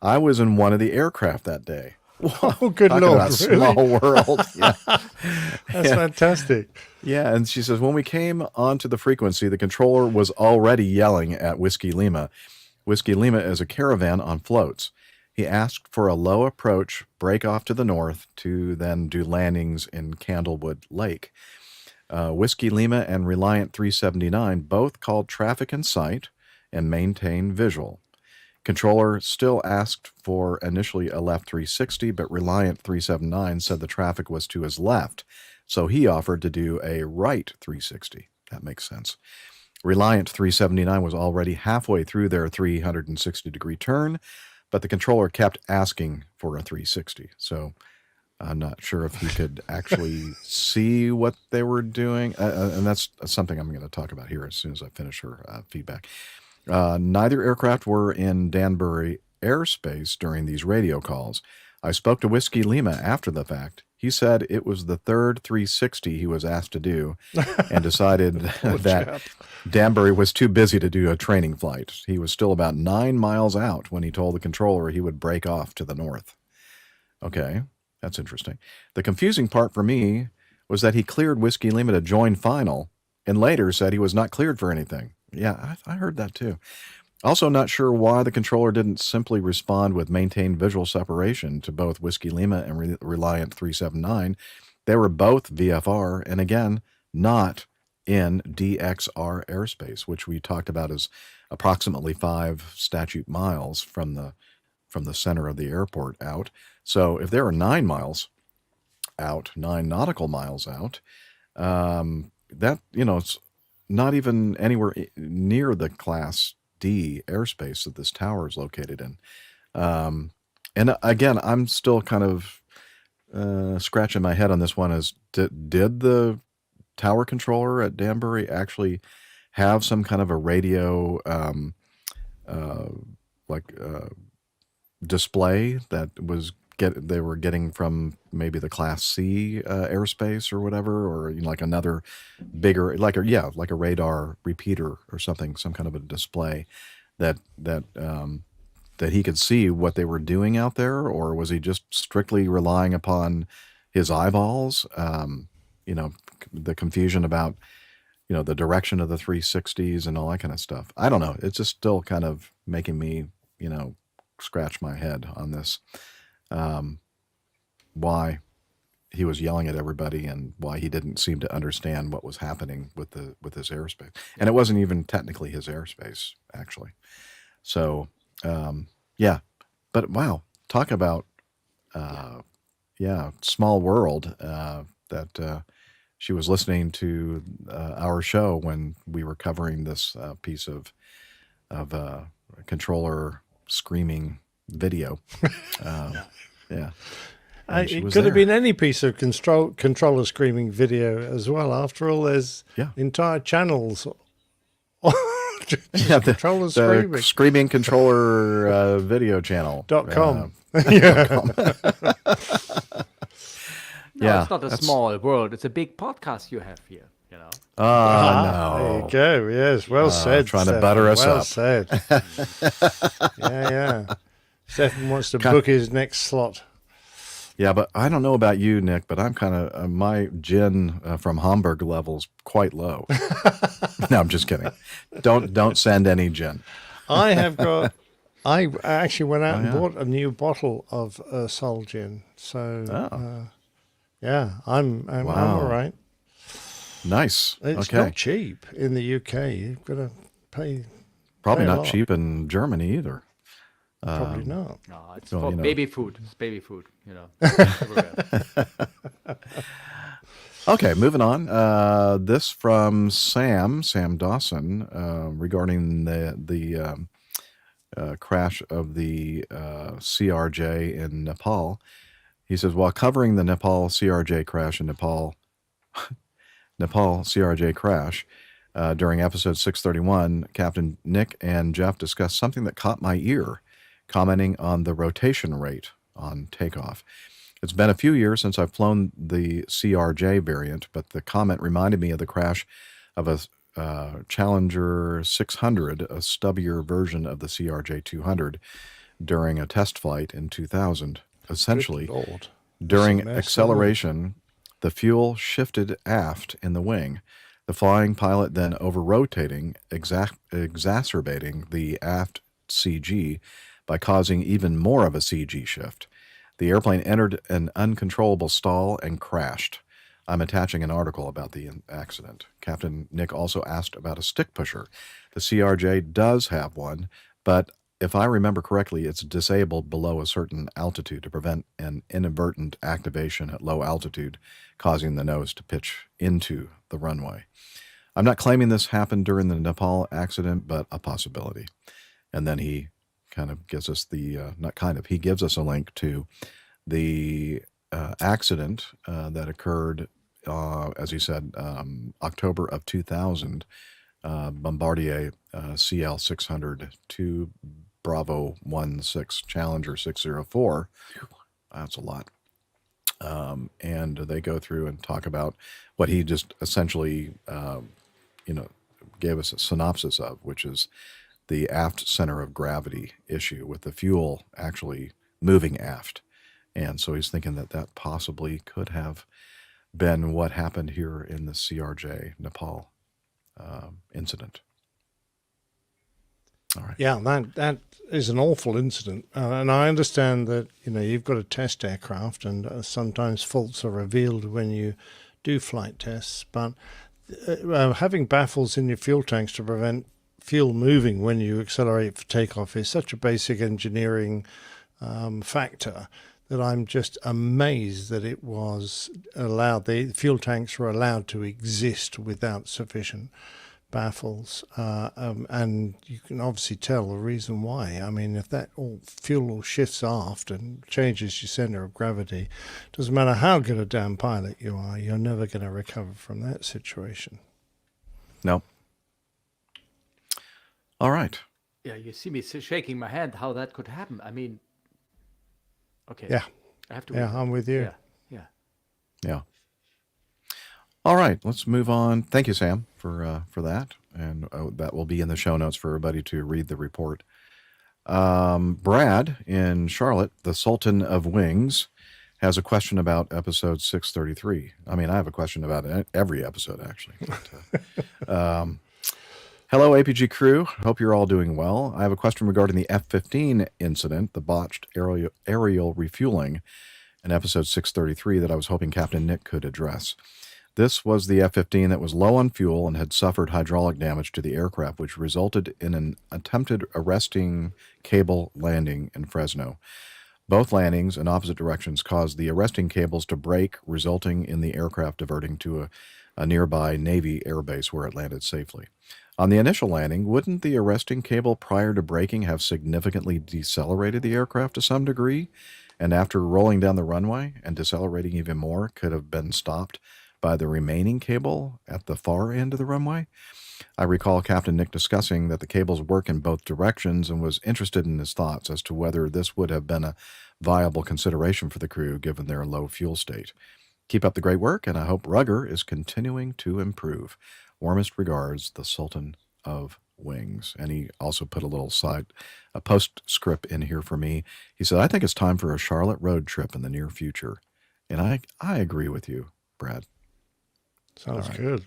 I was in one of the aircraft that day. Oh, good Talk Lord, about really? small world. Yeah. That's fantastic. Yeah, and she says, when we came onto the frequency, the controller was already yelling at Whiskey Lima. Whiskey Lima is a caravan on floats. He asked for a low approach, break off to the north, to then do landings in Candlewood Lake. Whiskey Lima and Reliant 379 both called traffic in sight and maintain visual. Controller still asked for initially a left 360, but Reliant 379 said the traffic was to his left, so he offered to do a right 360. That makes sense. Reliant 379 was already halfway through their 360-degree turn, but the controller kept asking for a 360, so I'm not sure if he could actually see what they were doing. And that's something I'm going to talk about here as soon as I finish her feedback. Neither aircraft were in Danbury airspace during these radio calls. I spoke to Whiskey Lima after the fact. He said it was the third 360 he was asked to do and decided that Danbury was too busy to do a training flight. He was still about 9 miles out when he told the controller he would break off to the north. Okay. That's interesting. The confusing part for me was that he cleared Whiskey Lima to join final and later said he was not cleared for anything. Yeah, I heard that too. Also not sure why the controller didn't simply respond with maintain visual separation to both Whiskey Lima and Reliant 379. They were both VFR and again, not in DXR airspace, which we talked about as approximately 5 statute miles from the center of the airport out. So if there are 9 miles out, 9 nautical miles out, that, it's not even anywhere near the Class D airspace that this tower is located in. And again, I'm still kind of scratching my head on this one. Did the tower controller at Danbury actually have some kind of a radio display that they were getting from maybe the Class C airspace or whatever, or like another bigger, like a radar repeater or something, some kind of a display that he could see what they were doing out there, or was he just strictly relying upon his eyeballs? The confusion about the direction of the 360s and all that kind of stuff. I don't know. It's just still kind of making me scratch my head on this. Why he was yelling at everybody and why he didn't seem to understand what was happening with his airspace. And it wasn't even technically his airspace, actually. So, yeah. But wow, talk about, small world, that she was listening to our show when we were covering this piece of controller screaming video. Yeah. It could have been any piece of controller screaming video as well. After all, there's entire channels. Controller screaming. The screaming controller video channel. .com. No, it's not a small world. It's a big podcast you have here. No. There you go. Yes, well said. Trying Stephen. to butter us well up. Said. Yeah. Stephen wants to book his next slot. Yeah, but I don't know about you, Nick, but I'm kind of my gin from Hamburg level's quite low. No, I'm just kidding. Don't send any gin. I actually went out and bought a new bottle of Sol gin. So I'm all right. Nice. It's not cheap in the UK. You've got to pay. Probably not lot. cheap in Germany either. Probably not. No, it's for baby food. It's baby food, Okay, moving on. This from Sam Dawson, regarding the crash of the CRJ in Nepal. He says, while covering the Nepal CRJ crash in Nepal CRJ crash during episode 631, Captain Nick and Jeff discussed something that caught my ear, commenting on the rotation rate on takeoff. It's been a few years since I've flown the CRJ variant, but the comment reminded me of the crash of a Challenger 600, a stubbier version of the CRJ 200, during a test flight in 2000. Essentially, Good Lord. during That's a mess, acceleration, the fuel shifted aft in the wing. The flying pilot then over-rotating, exacerbating the aft CG by causing even more of a CG shift. The airplane entered an uncontrollable stall and crashed. I'm attaching an article about the accident. Captain Nick also asked about a stick pusher. The CRJ does have one, but if I remember correctly, it's disabled below a certain altitude to prevent an inadvertent activation at low altitude, causing the nose to pitch into the runway. I'm not claiming this happened during the Nepal accident, but a possibility. And then he kind of gives us he gives us a link to the accident that occurred, as he said, October of 2000, Bombardier CL600 2 Bravo 16 Challenger 604. That's a lot. And they go through and talk about what he just essentially, gave us a synopsis of, which is the aft center of gravity issue with the fuel actually moving aft. And so he's thinking that possibly could have been what happened here in the CRJ Nepal incident. All right. Yeah, that is an awful incident. And I understand that, you've got a test aircraft and sometimes faults are revealed when you do flight tests. But having baffles in your fuel tanks to prevent fuel moving when you accelerate for takeoff is such a basic engineering factor that I'm just amazed that it was allowed. The fuel tanks were allowed to exist without sufficient baffles, and you can obviously tell the reason why. I mean, if that fuel all shifts aft and changes your center of gravity, doesn't matter how good a damn pilot you are, you're never going to recover from that situation. No. All right. Yeah, you see me shaking my hand how that could happen. I mean, okay. Yeah. I have to. Yeah, I'm with you. Yeah. All right, let's move on. Thank you, Sam, for that, and that will be in the show notes for everybody to read the report. Brad in Charlotte, the Sultan of Wings, has a question about episode 633. I mean, I have a question about every episode, actually. But, hello, APG crew. Hope you're all doing well. I have a question regarding the F-15 incident, the botched aerial refueling in episode 633 that I was hoping Captain Nick could address. This was the F-15 that was low on fuel and had suffered hydraulic damage to the aircraft, which resulted in an attempted arresting cable landing in Fresno. Both landings in opposite directions caused the arresting cables to break, resulting in the aircraft diverting to a nearby Navy airbase where it landed safely. On the initial landing, wouldn't the arresting cable prior to braking have significantly decelerated the aircraft to some degree? And after rolling down the runway and decelerating even more, could have been stopped by the remaining cable at the far end of the runway? I recall Captain Nick discussing that the cables work in both directions and was interested in his thoughts as to whether this would have been a viable consideration for the crew given their low fuel state. Keep up the great work, and I hope Rugger is continuing to improve. Warmest regards, the Sultan of Wings. And he also put a postscript in here for me. He said, I think it's time for a Charlotte road trip in the near future. And I agree with you, Brad. Sounds good.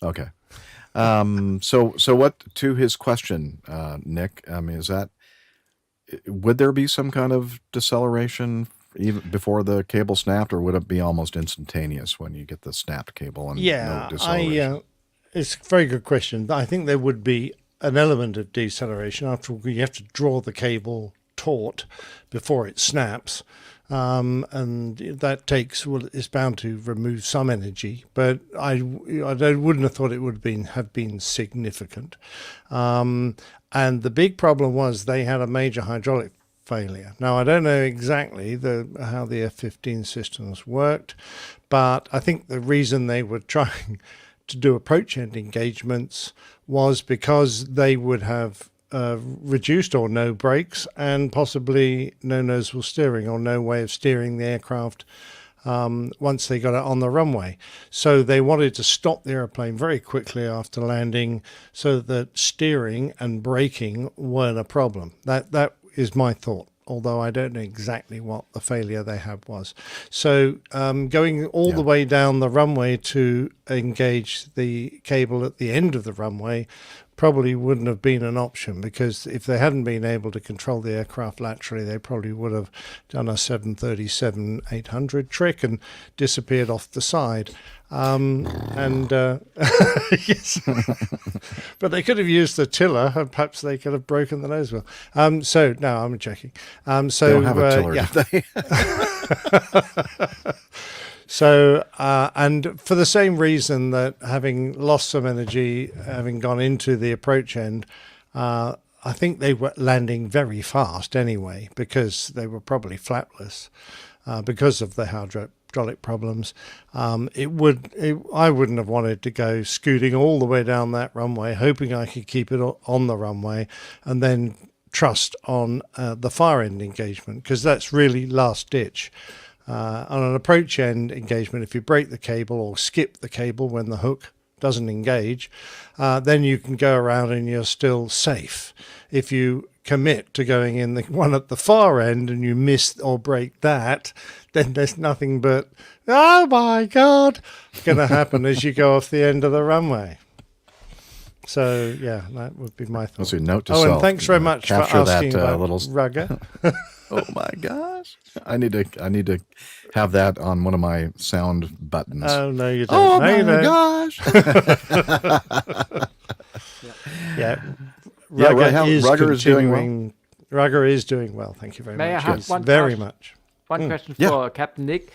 Okay. So what to his question, Nick? I mean, would there be some kind of deceleration even before the cable snapped, or would it be almost instantaneous when you get the snapped cable and no deceleration? It's a very good question. I think there would be an element of deceleration. After all, you have to draw the cable taut before it snaps. and that it's bound to remove some energy, but wouldn't have thought it would have been significant. And the big problem was they had a major hydraulic failure. Now, I don't know exactly how the F-15 systems worked, but I think the reason they were trying to do approach end engagements was because they would have reduced or no brakes and possibly no nozzle steering or no way of steering the aircraft once they got it on the runway. So they wanted to stop the airplane very quickly after landing so that steering and braking weren't a problem. That is my thought, although I don't know exactly what the failure they had was. So going all the way down the runway to engage the cable at the end of the runway probably wouldn't have been an option, because if they hadn't been able to control the aircraft laterally, they probably would have done a 737-800 trick and disappeared off the side. Yes. But they could have used the tiller, and perhaps they could have broken the nose wheel. So no, I'm checking. They don't have a tiller, do they? So, and for the same reason that having lost some energy, having gone into the approach end, I think they were landing very fast anyway, because they were probably flapless because of the hydraulic problems. I wouldn't have wanted to go scooting all the way down that runway, hoping I could keep it on the runway, and then trust on the fire end engagement, because that's really last ditch. On an approach end engagement, if you break the cable or skip the cable when the hook doesn't engage, then you can go around and you're still safe. If you commit to going in the one at the far end and you miss or break that, then there's nothing but, oh my God, going to happen as you go off the end of the runway. So, yeah, that would be my thought. Let's see, note to self. And thanks very much for asking that, about little rugger. Oh my gosh! I need to have that on one of my sound buttons. Oh no, you don't. Oh no, you my don't. gosh! Yeah, Rugger is doing well. Rugger is doing well. Thank you very May much. I have Yes, one very question? much. One question Yeah. for Captain Nick.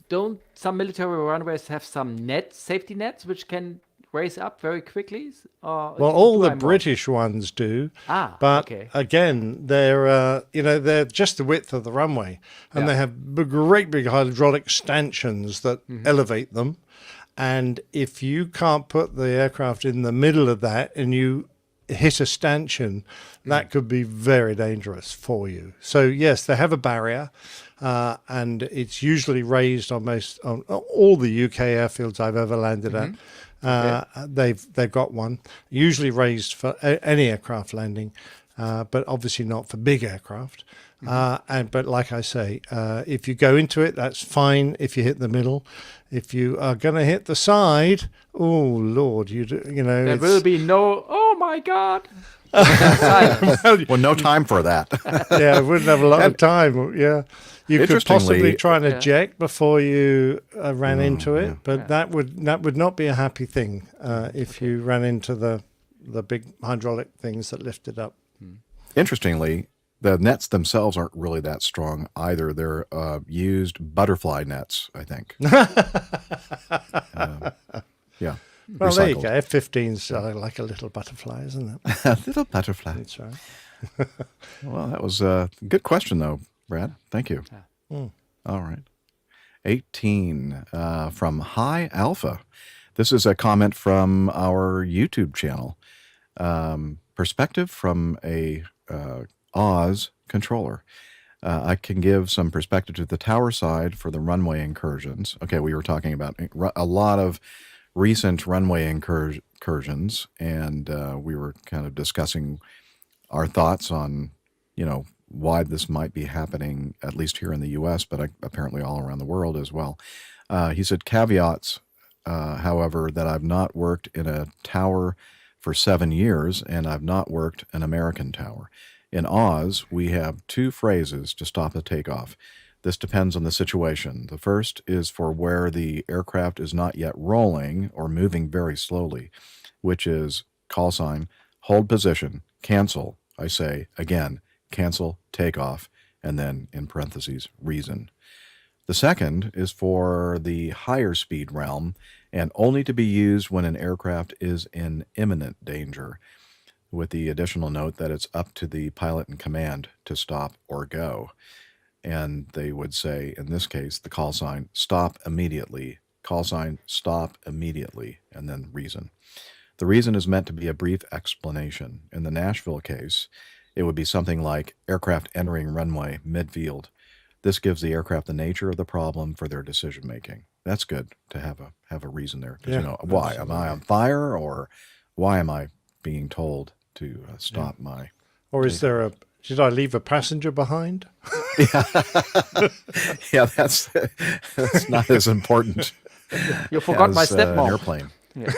Don't some military runways have some safety nets, which can raise up very quickly? Or Well, all do the I more? British ones do, Ah, but okay. again, they're just the width of the runway, and they have great big hydraulic stanchions that elevate them. And if you can't put the aircraft in the middle of that and you hit a stanchion, that could be very dangerous for you. So yes, they have a barrier, and it's usually raised on all the UK airfields I've ever landed at. They've got one, usually raised for any aircraft landing, but obviously not for big aircraft. But like I say, if you go into it, that's fine. If you hit the middle, if you are going to hit the side, oh Lord, There will be no. Oh my God! Silence. Well, no time for that. Yeah, I wouldn't have a lot of time. Yeah, you could possibly Interestingly- try and eject before you ran into it, but that would not be a happy thing if you ran into the big hydraulic things that lift it up. Interestingly, the nets themselves aren't really that strong either. They're used butterfly nets, I think. Yeah. Well, there you recycled. go. F-15's like a little butterfly, isn't it? A little butterfly. That's right. Well, that was a good question, though, Brad. Thank you. Mm. All right. 18 from High Alpha. This is a comment from our YouTube channel. Perspective from a Oz controller. I can give some perspective to the tower side for the runway incursions. Okay, we were talking about a lot of recent runway incursions, and we were kind of discussing our thoughts on, why this might be happening, at least here in the U.S., but apparently all around the world as well. He said, caveats, however, that I've not worked in a tower for 7 years, and I've not worked an American tower. In Oz, we have 2 phrases to stop a takeoff. This depends on the situation. The first is for where the aircraft is not yet rolling or moving very slowly, which is call sign, hold position, cancel. I say, again, cancel, takeoff, and then in parentheses, reason. The second is for the higher speed realm and only to be used when an aircraft is in imminent danger, with the additional note that it's up to the pilot in command to stop or go. And they would say, in this case, the call sign, stop immediately, call sign, stop immediately, and then reason. The reason is meant to be a brief explanation. In the Nashville case, it would be something like aircraft entering runway midfield. This gives the aircraft the nature of the problem for their decision making. That's good to have a reason there. Yeah, You know, why absolutely. am I on fire, or why am I being told to stop my? Or is there did I leave a passenger behind? Yeah, that's not as important. You forgot my as, stepmom. an airplane. Yeah.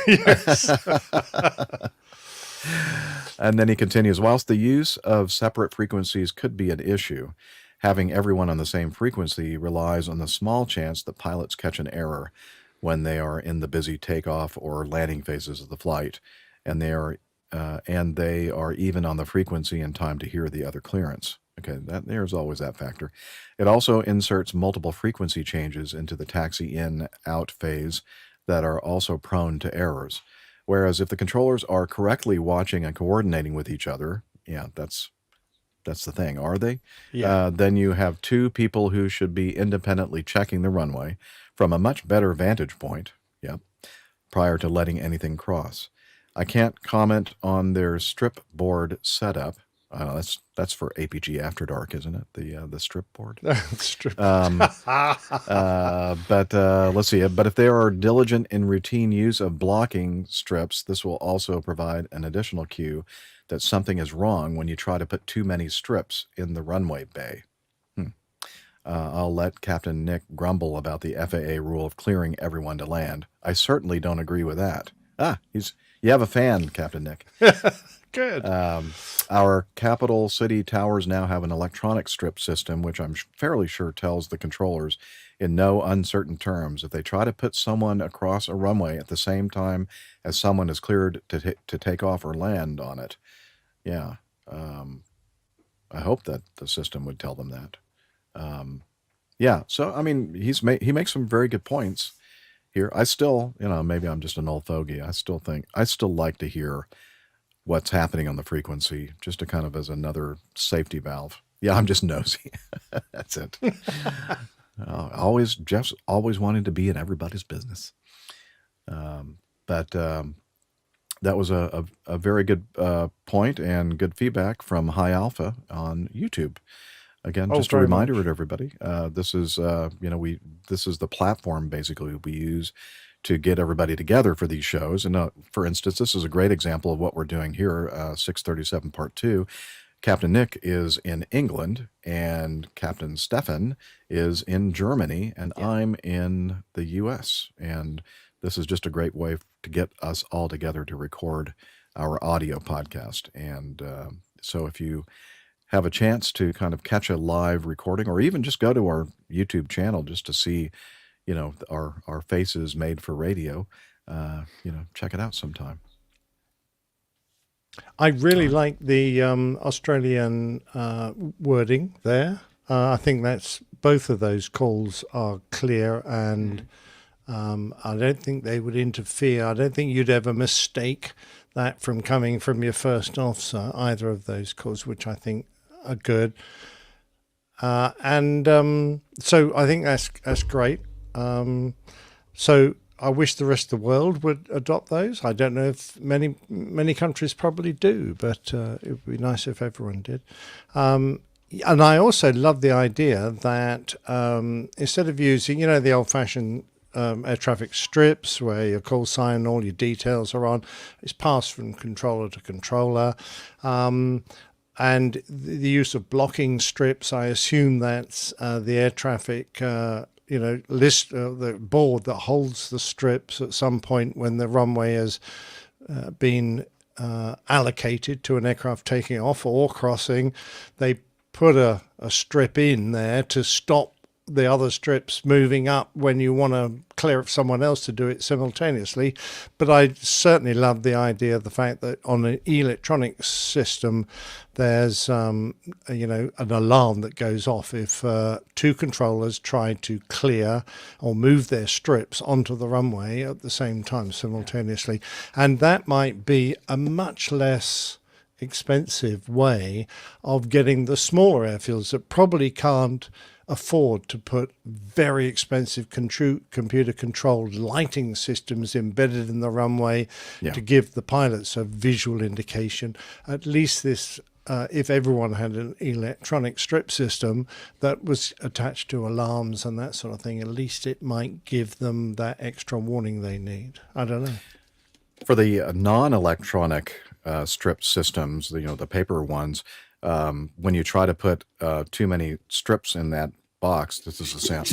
And then he continues, whilst the use of separate frequencies could be an issue, having everyone on the same frequency relies on the small chance that pilots catch an error when they are in the busy takeoff or landing phases of the flight, and they are even on the frequency in time to hear the other clearance. Okay, there's always that factor. It also inserts multiple frequency changes into the taxi in-out phase that are also prone to errors. Whereas if the controllers are correctly watching and coordinating with each other, yeah, that's the thing, are they? Yeah. Then you have two people who should be independently checking the runway from a much better vantage point, prior to letting anything cross. I can't comment on their strip board setup. That's for APG After Dark, isn't it? The strip board. Strip. But let's see. But if they are diligent in routine use of blocking strips, this will also provide an additional cue that something is wrong when you try to put too many strips in the runway bay. I'll let Captain Nick grumble about the FAA rule of clearing everyone to land. I certainly don't agree with that. You have a fan, Captain Nick. Good. Our capital city towers now have an electronic strip system, which I'm fairly sure tells the controllers in no uncertain terms if they try to put someone across a runway at the same time as someone is cleared to take off or land on it. Yeah. I hope that the system would tell them that. So, I mean, he makes some very good points here. I still, maybe I'm just an old fogey. I still like to hear what's happening on the frequency, just to kind of as another safety valve. Yeah, I'm just nosy. That's it. Jeff's always wanting to be in everybody's business. But that was a very good point and good feedback from High Alpha on YouTube. Again, just a reminder to everybody, this is this is the platform basically we use to get everybody together for these shows. And for instance, this is a great example of what we're doing here, 637 Part 2. Captain Nick is in England, and Captain Stefan is in Germany, and I'm in the U.S. And this is just a great way to get us all together to record our audio podcast. And so if you have a chance to kind of catch a live recording, or even just go to our YouTube channel just to see, our faces made for radio, check it out sometime. I really like the Australian wording there. I think that's both of those calls are clear, and I don't think they would interfere. I don't think you'd ever mistake that from coming from your first officer, either of those calls, which I think are good. So I think that's great. So I wish the rest of the world would adopt those. I don't know if many countries probably do, but it would be nice if everyone did. And I also love the idea that instead of using, the old-fashioned air traffic strips where your call sign and all your details are on, it's passed from controller to controller. And the use of blocking strips, I assume that's the air traffic list, the board that holds the strips at some point when the runway has been allocated to an aircraft taking off or crossing. They put a strip in there to stop the other strips moving up when you want to clear it for someone else to do it simultaneously. But I certainly love the idea of the fact that on an electronic system, there's an alarm that goes off if two controllers try to clear or move their strips onto the runway at the same time simultaneously. And that might be a much less expensive way of getting the smaller airfields that probably can't afford to put very expensive computer controlled lighting systems embedded in the runway to give the pilots a visual indication. At least this if everyone had an electronic strip system that was attached to alarms and that sort of thing, at least it might give them that extra warning they need. I don't know. For the non-electronic strip systems, the paper ones, when you try to put too many strips in that box, this is the sound.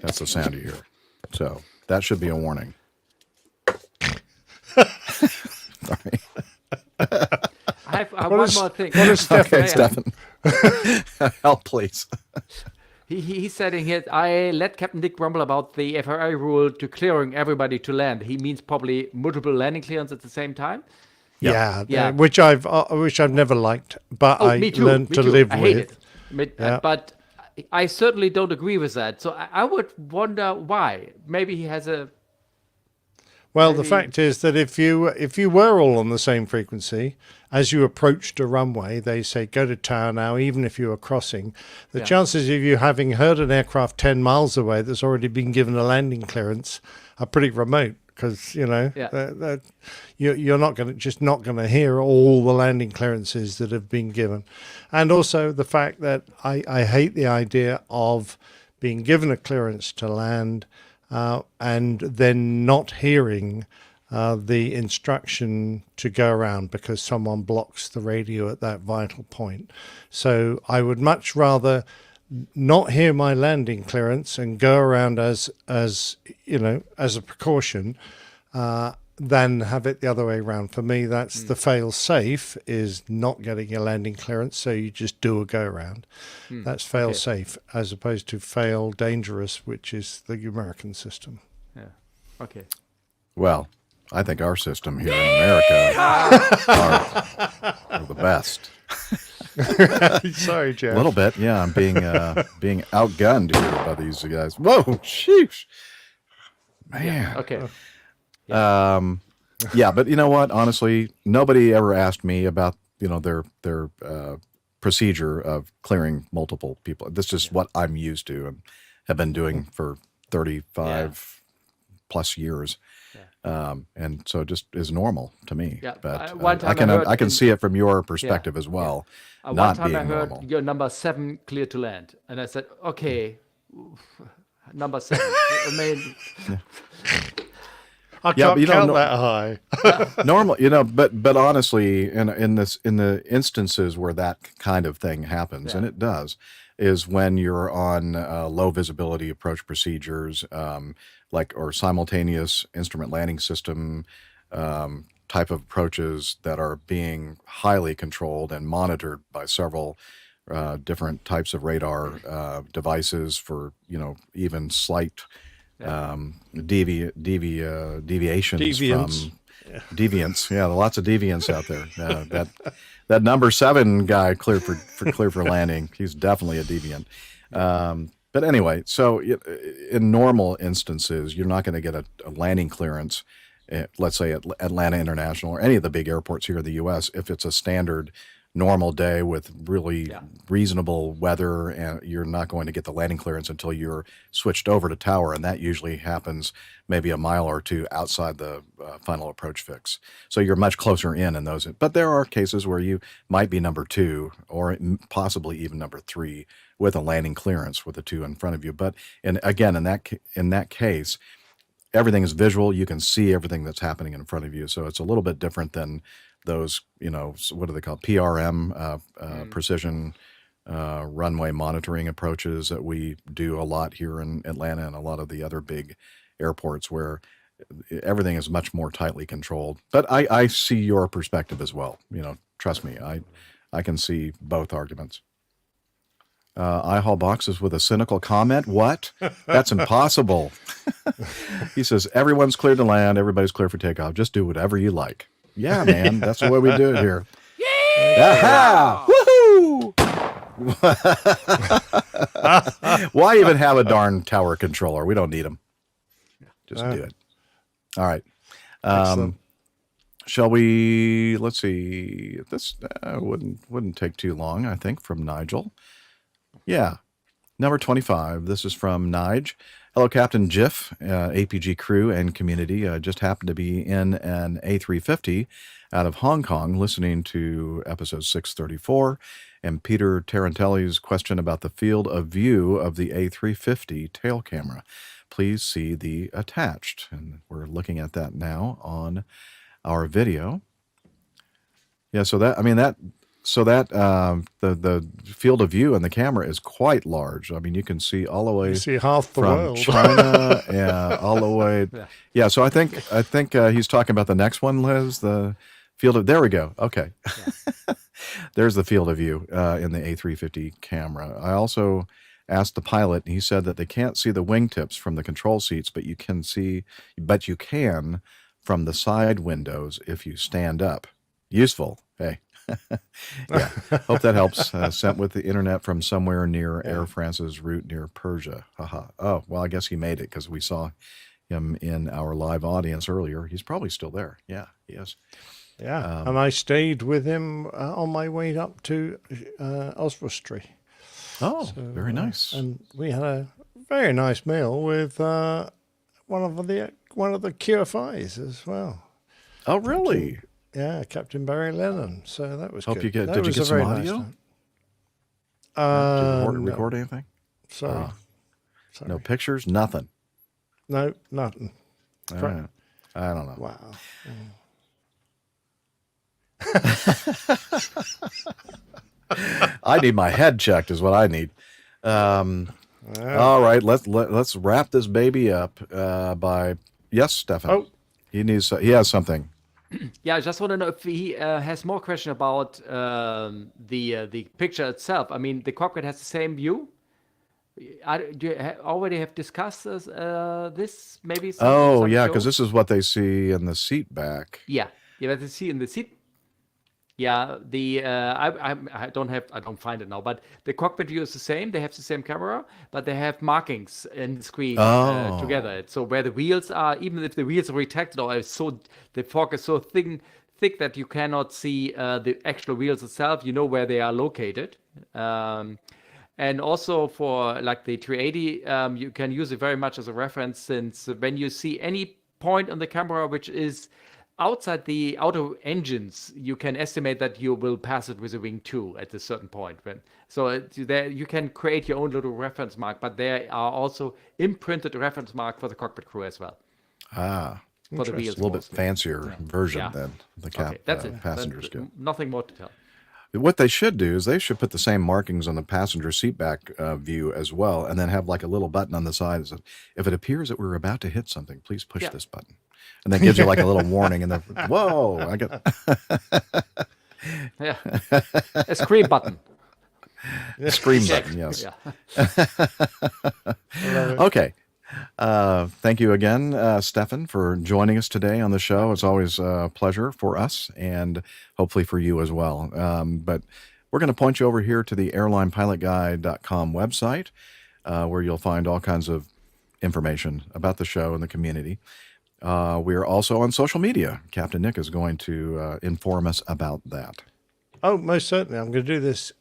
That's the sound you hear. So that should be a warning. Sorry. I have one more thing. What is Stefan? Okay, Stefan. Help, please. He's saying here, I let Captain Dick grumble about the FRA rule to clearing everybody to land. He means probably multiple landing clearance at the same time. Yeah. Which I've never liked, but I learned to live I hate with. it. But I certainly don't agree with that. So I would wonder why. Maybe he has a. Well, the fact is that if you were all on the same frequency, as you approached a runway, they say go to tower now, even if you are crossing. The chances of you having heard an aircraft 10 miles away that's already been given a landing clearance are pretty remote, because you're not going to hear all the landing clearances that have been given. And also the fact that I hate the idea of being given a clearance to land and then not hearing the instruction to go around because someone blocks the radio at that vital point. So I would much rather not hear my landing clearance and go around as a precaution than have it the other way around. For me, that's the fail safe, is not getting a landing clearance, so you just do a go around. That's fail safe, as opposed to fail dangerous, which is the American system. Yeah. Okay. Well, I think our system here in America are the best. Sorry, Jeff. A little bit, yeah. I'm being outgunned here by these guys. Whoa, sheesh, man. Okay. Yeah, but you know what? Honestly, nobody ever asked me about their procedure of clearing multiple people. This is what I'm used to and have been doing for 35 plus years. And so it just is normal to me. Yeah, but I can see it from your perspective as well. One not time being I heard normal. you're number 7 clear to land, and I said, okay, number 7. I mean, I can't count that high. Normal, but honestly, in the instances where that kind of thing happens, and it does, is when you're on low visibility approach procedures, or simultaneous instrument landing system type of approaches that are being highly controlled and monitored by several different types of radar devices for even slight deviations Deviants. from deviants. Yeah, lots of deviants out there. That number 7 guy clear for landing. He's definitely a deviant. But anyway, so in normal instances, you're not going to get a landing clearance, let's say at Atlanta International or any of the big airports here in the U.S., if it's a standard normal day with really reasonable weather, and you're not going to get the landing clearance until you're switched over to tower, and that usually happens maybe a mile or two outside the final approach fix. So you're much closer in those. But there are cases where you might be number 2 or possibly even number 3 with a landing clearance with the 2 in front of you. But in that case, everything is visual. You can see everything that's happening in front of you. So it's a little bit different than those, what do they call PRM, precision runway monitoring approaches that we do a lot here in Atlanta and a lot of the other big airports, where everything is much more tightly controlled. But I see your perspective as well. Trust me, I can see both arguments. iHaul boxes with a cynical comment. What? That's impossible. He says, everyone's cleared to land. Everybody's clear for takeoff. Just do whatever you like. Yeah, man. That's the way we do it here. Aha! Woohoo! Why even have a darn tower controller? We don't need them. Just do it. All right. Shall we? Let's see. This wouldn't take too long, I think, from Nigel. Yeah. Number 25. This is from Nige. Hello, Captain Jiff, APG crew and community. Just happened to be in an A350 out of Hong Kong listening to episode 634 and Peter Tarantelli's question about the field of view of the A350 tail camera. Please see the attached. And we're looking at that now on our video. Yeah, so that, I mean, the field of view in the camera is quite large. I mean, you can see all the way You see half the from world. China, yeah, all the way. Yeah, so I think he's talking about the next one, Liz. The field of, there we go. Okay, there's the field of view in the A350 camera. I also asked the pilot, and he said that they can't see the wingtips from the control seats, but you can from the side windows if you stand up. Useful. Hey. Yeah. Hope that helps. Sent with the internet from somewhere near Air France's route near Persia. Haha. Oh, well, I guess he made it because we saw him in our live audience earlier. He's probably still there. Yeah, he is. Yeah, and I stayed with him on my way up to Oswestry. Oh, so, very nice. And we had a very nice meal with one of the QFIs as well. Oh, really? Captain Barry Lennon. So that was good. Did you get some audio? Did you record anything? Sorry. No pictures? Nothing? No, nothing. All right. I don't know. Wow. I need my head checked is what I need. All right, let's wrap this baby up by Stefan. Oh, he has something. Yeah, I just want to know if he has more question about the picture itself. I mean, the cockpit has the same view. Do you already have discussed this? Maybe. Oh, yeah, because this is what they see in the seat back. Yeah, what they see in the seat. Yeah, I don't find it now, but the cockpit view is the same. They have the same camera, but they have markings in the screen together. So where the wheels are, even if the wheels are retracted or the fog is so thick that you cannot see the actual wheels itself, you know where they are located. And also for like the 380, you can use it very much as a reference, since when you see any point on the camera which is outside the outer engines, you can estimate that you will pass it with a wing 2 at a certain point. There you can create your own little reference mark, but there are also imprinted reference mark for the cockpit crew as well. Ah, for the wheels, a little bit fancier version than the passengers get. Nothing more to tell. What they should do is they should put the same markings on the passenger seat back view as well, and then have like a little button on the side that says, if it appears that we're about to hit something, please push this button. And that gives you like a little warning, and then, whoa, I got... A scream button. Scream button, yes. Okay. Thank you again, Stefan, for joining us today on the show. It's always a pleasure for us and hopefully for you as well. But we're going to point you over here to the airlinepilotguide.com website, where you'll find all kinds of information about the show and the community. We are also on social media. Captain Nick is going to inform us about that. Oh, most certainly. I'm going to do this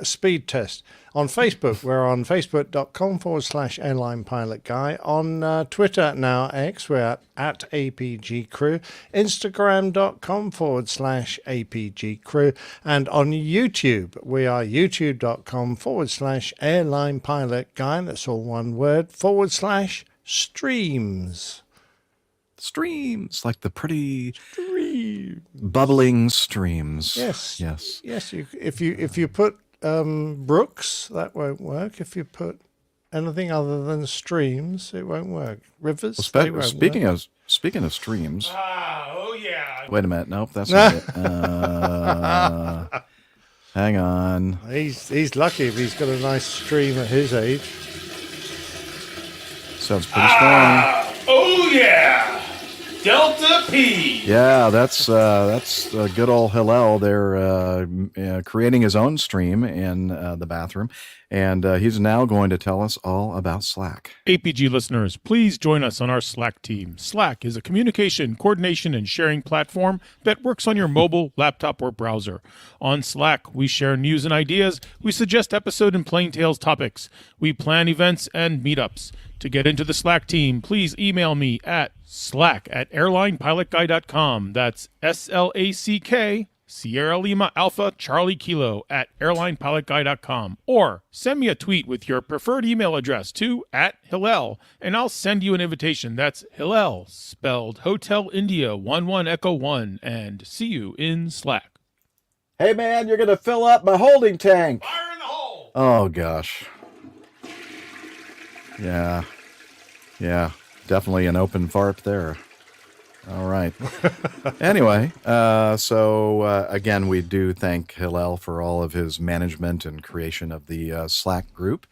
speed test. On Facebook, we're on facebook.com/airlinepilotguy. On Twitter, now X, we're at APG Crew. Instagram.com/APG Crew. And on YouTube, we are youtube.com/airlinepilotguy. That's all one word, /streams. Streams, like the pretty bubbling streams. Yes. Yes. Yes. If you put brooks, that won't work. If you put anything other than streams, it won't work. Rivers. Well, speaking of streams. Oh yeah. Wait a minute. Nope, that's not it. Hang on. He's lucky if he's got a nice stream at his age. Sounds pretty strong. Oh yeah! Delta P! Yeah, that's good old Hillel there creating his own stream in the bathroom. And he's now going to tell us all about Slack. APG listeners, please join us on our Slack team. Slack is a communication, coordination, and sharing platform that works on your mobile, laptop, or browser. On Slack, we share news and ideas. We suggest episode and Plain Tales topics. We plan events and meetups. To get into the Slack team, please email me at slack@airlinepilotguy.com. That's SLACK, Sierra Lima Alpha Charlie Kilo @airlinepilotguy.com. Or send me a tweet with your preferred email address to @Hillel, and I'll send you an invitation. That's Hillel, spelled Hotel India 11 Echo 1, and see you in Slack. Hey, man, you're going to fill up my holding tank. Fire in the hole! Oh, gosh. Yeah. Yeah. Definitely an open fart there. All right. Anyway, so again, we do thank Hillel for all of his management and creation of the Slack group.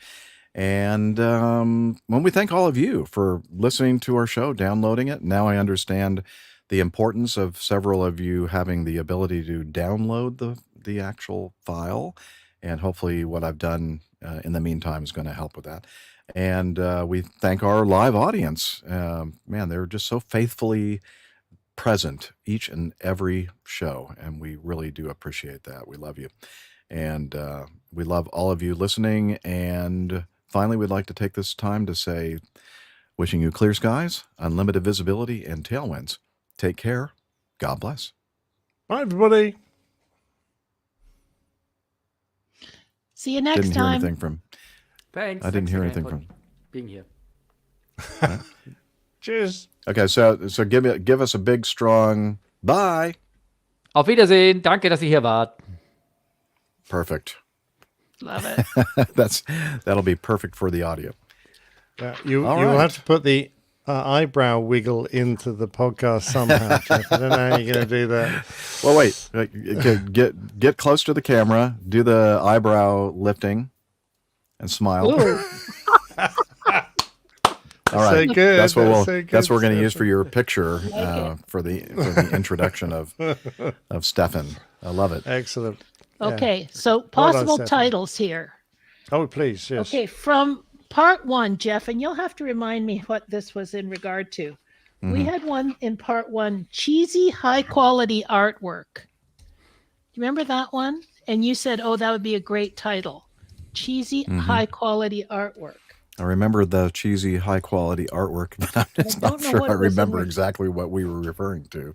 And when we thank all of you for listening to our show, downloading it. Now I understand the importance of several of you having the ability to download the actual file. And hopefully what I've done in the meantime is going to help with that. And we thank our live audience. Man, they're just so faithfully present each and every show, and we really do appreciate that. We love you. And we love all of you listening. And finally, we'd like to take this time to say, wishing you clear skies, unlimited visibility, and tailwinds. Take care. God bless. Bye, everybody. See you next Didn't hear time. anything from... Thanks. I didn't Thanks hear again anything for from... being here. Cheers. Okay, so give us a big, strong bye. Auf Wiedersehen. Danke, dass ihr hier wart. Perfect. Love it. That'll be perfect for the audio. Yeah, you'll right. have to put the eyebrow wiggle into the podcast somehow, Jeff. I don't know how you're going to do that. Well, wait. Get close to the camera. Do the eyebrow lifting, and smile. All right, So good. that's what That's we're going to use Stefan. for your picture for the introduction of Stefan. I love it. Excellent. Okay, so Well done, possible Stefan. titles here. Oh, please, yes. Okay, from part one, Jeff, and you'll have to remind me what this was in regard to. We had one in part one, cheesy, high quality artwork. You remember that one? And you said, oh, that would be a great title. Cheesy, high quality artwork. I remember the cheesy, high quality artwork, but I'm just I not don't know sure what I it was in remember there. exactly what we were referring to.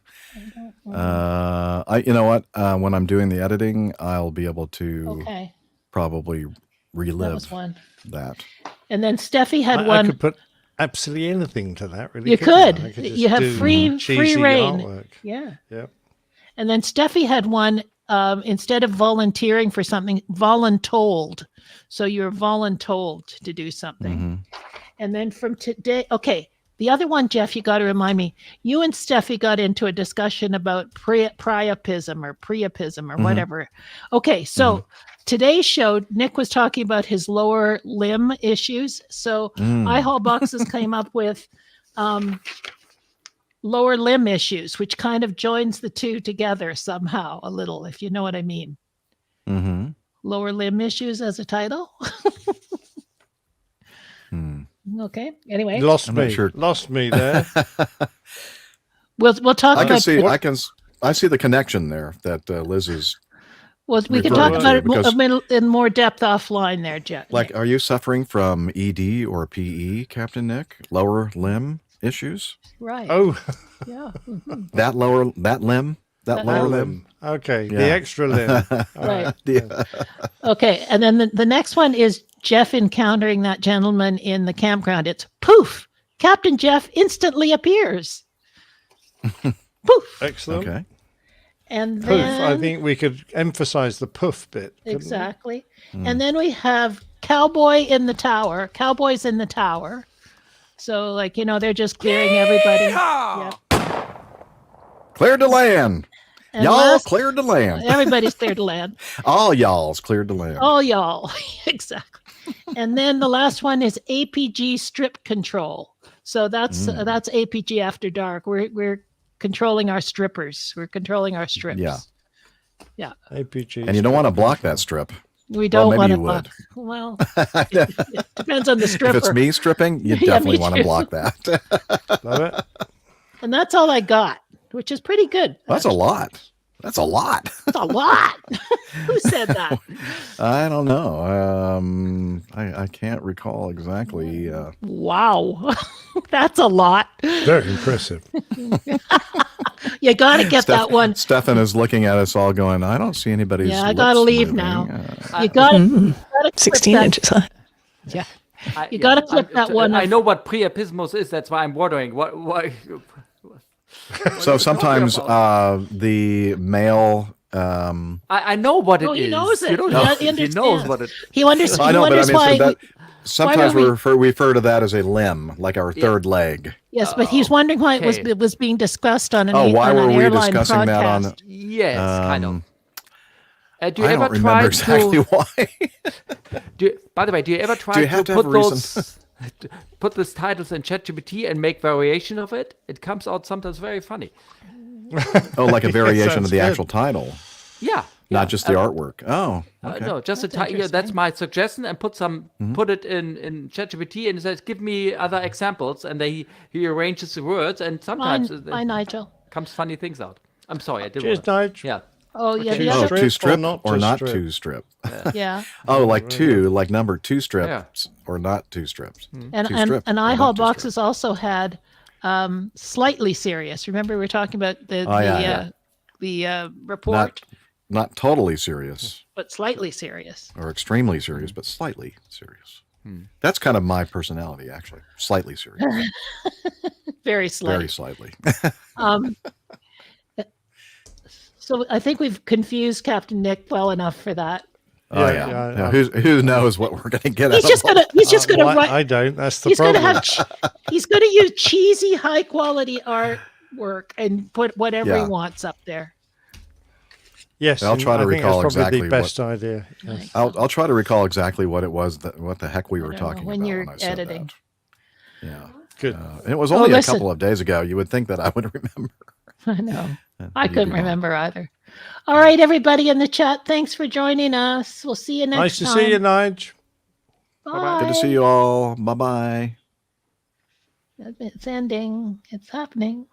You know what? When I'm doing the editing, I'll be able to Okay, probably that was relive one. that. And then Steffi had I one. could put absolutely anything to that, really. You couldn't could. I? I could just You have do free cheesy reign. artwork. Yeah. Yep. And then Steffi had one, instead of volunteering for something, voluntold. So you're voluntold to do something. Mm-hmm. And then from today, okay, the other one, Jeff, you got to remind me, you and Steffi got into a discussion about priapism or whatever. Okay, so today's show, Nick was talking about his lower limb issues. So iHall Boxes came up with lower limb issues, which kind of joins the two together somehow a little, if you know what I mean. Mm-hmm. Lower limb issues as a title. Okay. Anyway, Lost I'm not me. sure. Lost me there. we'll talk I can about. see. I see the connection there that Liz is. Well, we can referring talk to, about it because- in more depth offline there, Jeff. Like, are you suffering from ED or PE, Captain Nick? Lower limb issues? right. Oh, Yeah. That lower limb? That lower limb? okay. Yeah. The extra limb. Right. Yeah. Okay. And then the next one is Jeff encountering that gentleman in the campground. It's poof. Captain Jeff instantly appears. Poof. Excellent. Okay. And Poof. then I think we could emphasize the poof bit. couldn't we? exactly. And then we have Cowboys in the tower. So, they're just clearing everybody. Yeehaw! Yeah. Cleared to land. And Y'all last, cleared the land. everybody's cleared to land. All y'all's cleared the land. All y'all. Exactly. And then the last one is APG strip control. So that's APG after dark. We're controlling our strippers. We're controlling our strips. Yeah. APG. And you don't want to block that strip. We don't maybe want to you would. block. Well, it depends on the stripper. If it's me stripping, you Yeah, definitely me want too. to block that. Love it. And that's all I got, which is pretty good. That's a lot. That's a lot. That's a lot. Who said that? I don't know. I can't recall exactly. Wow. That's a lot. Very impressive. You got to get that one. Stefan is looking at us all going, I don't see anybody's Yeah, I lips got to leave moving." now. You got to 16 inches high. Yeah. You got to clip that one. I know what priapismus is. That's why I'm wondering what So sometimes the male. I know what it is. He knows it. You don't He know. understands. He knows what it. He understands. I know, but I mean, why. so that, sometimes don't we refer to that as a limb, like our third leg. Yes, but he's wondering why okay. it was being discussed on an Why on were an we airline discussing that on? broadcast. Yes, kind of. Do you I ever don't try remember exactly why. By the way, do you ever try Do you to have to have put a those put those titles in ChatGPT and make variation of it? It comes out sometimes very funny. Oh, like a variation of sounds the good. actual title, Yeah. not just the artwork. Oh, okay. No, just That's a title. That's interesting. my suggestion, and put Mm-hmm. it in ChatGPT and it says, "Give me other examples," and he arranges the words, and sometimes Bye, Nigel. comes funny things out. I'm sorry, I did. Cheers, Nige. Yeah. Oh, yeah. Two The Oh, other, strip two or strip not or to not strip? two strip. yeah. Oh, like two, like number two strips Yeah. or not two strips. And Two and, strip and or iHall not two boxes also had slightly serious. Remember we were talking about the report, Not totally serious but slightly serious. or extremely serious, but slightly serious. That's kind of my personality, actually. Slightly serious. Very slight. Very slightly. So I think we've confused Captain Nick well enough for that. Oh, Yeah, yeah. yeah, Who knows what we're going to get He's out just of gonna. He's just gonna Well, write. I don't. That's the He's problem. gonna have. He's gonna use cheesy, high quality artwork and put whatever Yeah. he wants up there. Yes, I'll try to I think recall that's probably exactly the best idea. Yes. I'll try to recall exactly what it was, what the heck we were don't know, talking when about you're when I said editing. that. Yeah. Good. And it was only a listen. couple of days ago. You would think that I would remember. I know. But I you'd couldn't be wrong. remember either. All right, everybody in the chat, thanks for joining us. We'll see you next Nice to time. see you, Nige. Bye. Good to see you all. Bye-bye. It's ending. It's happening.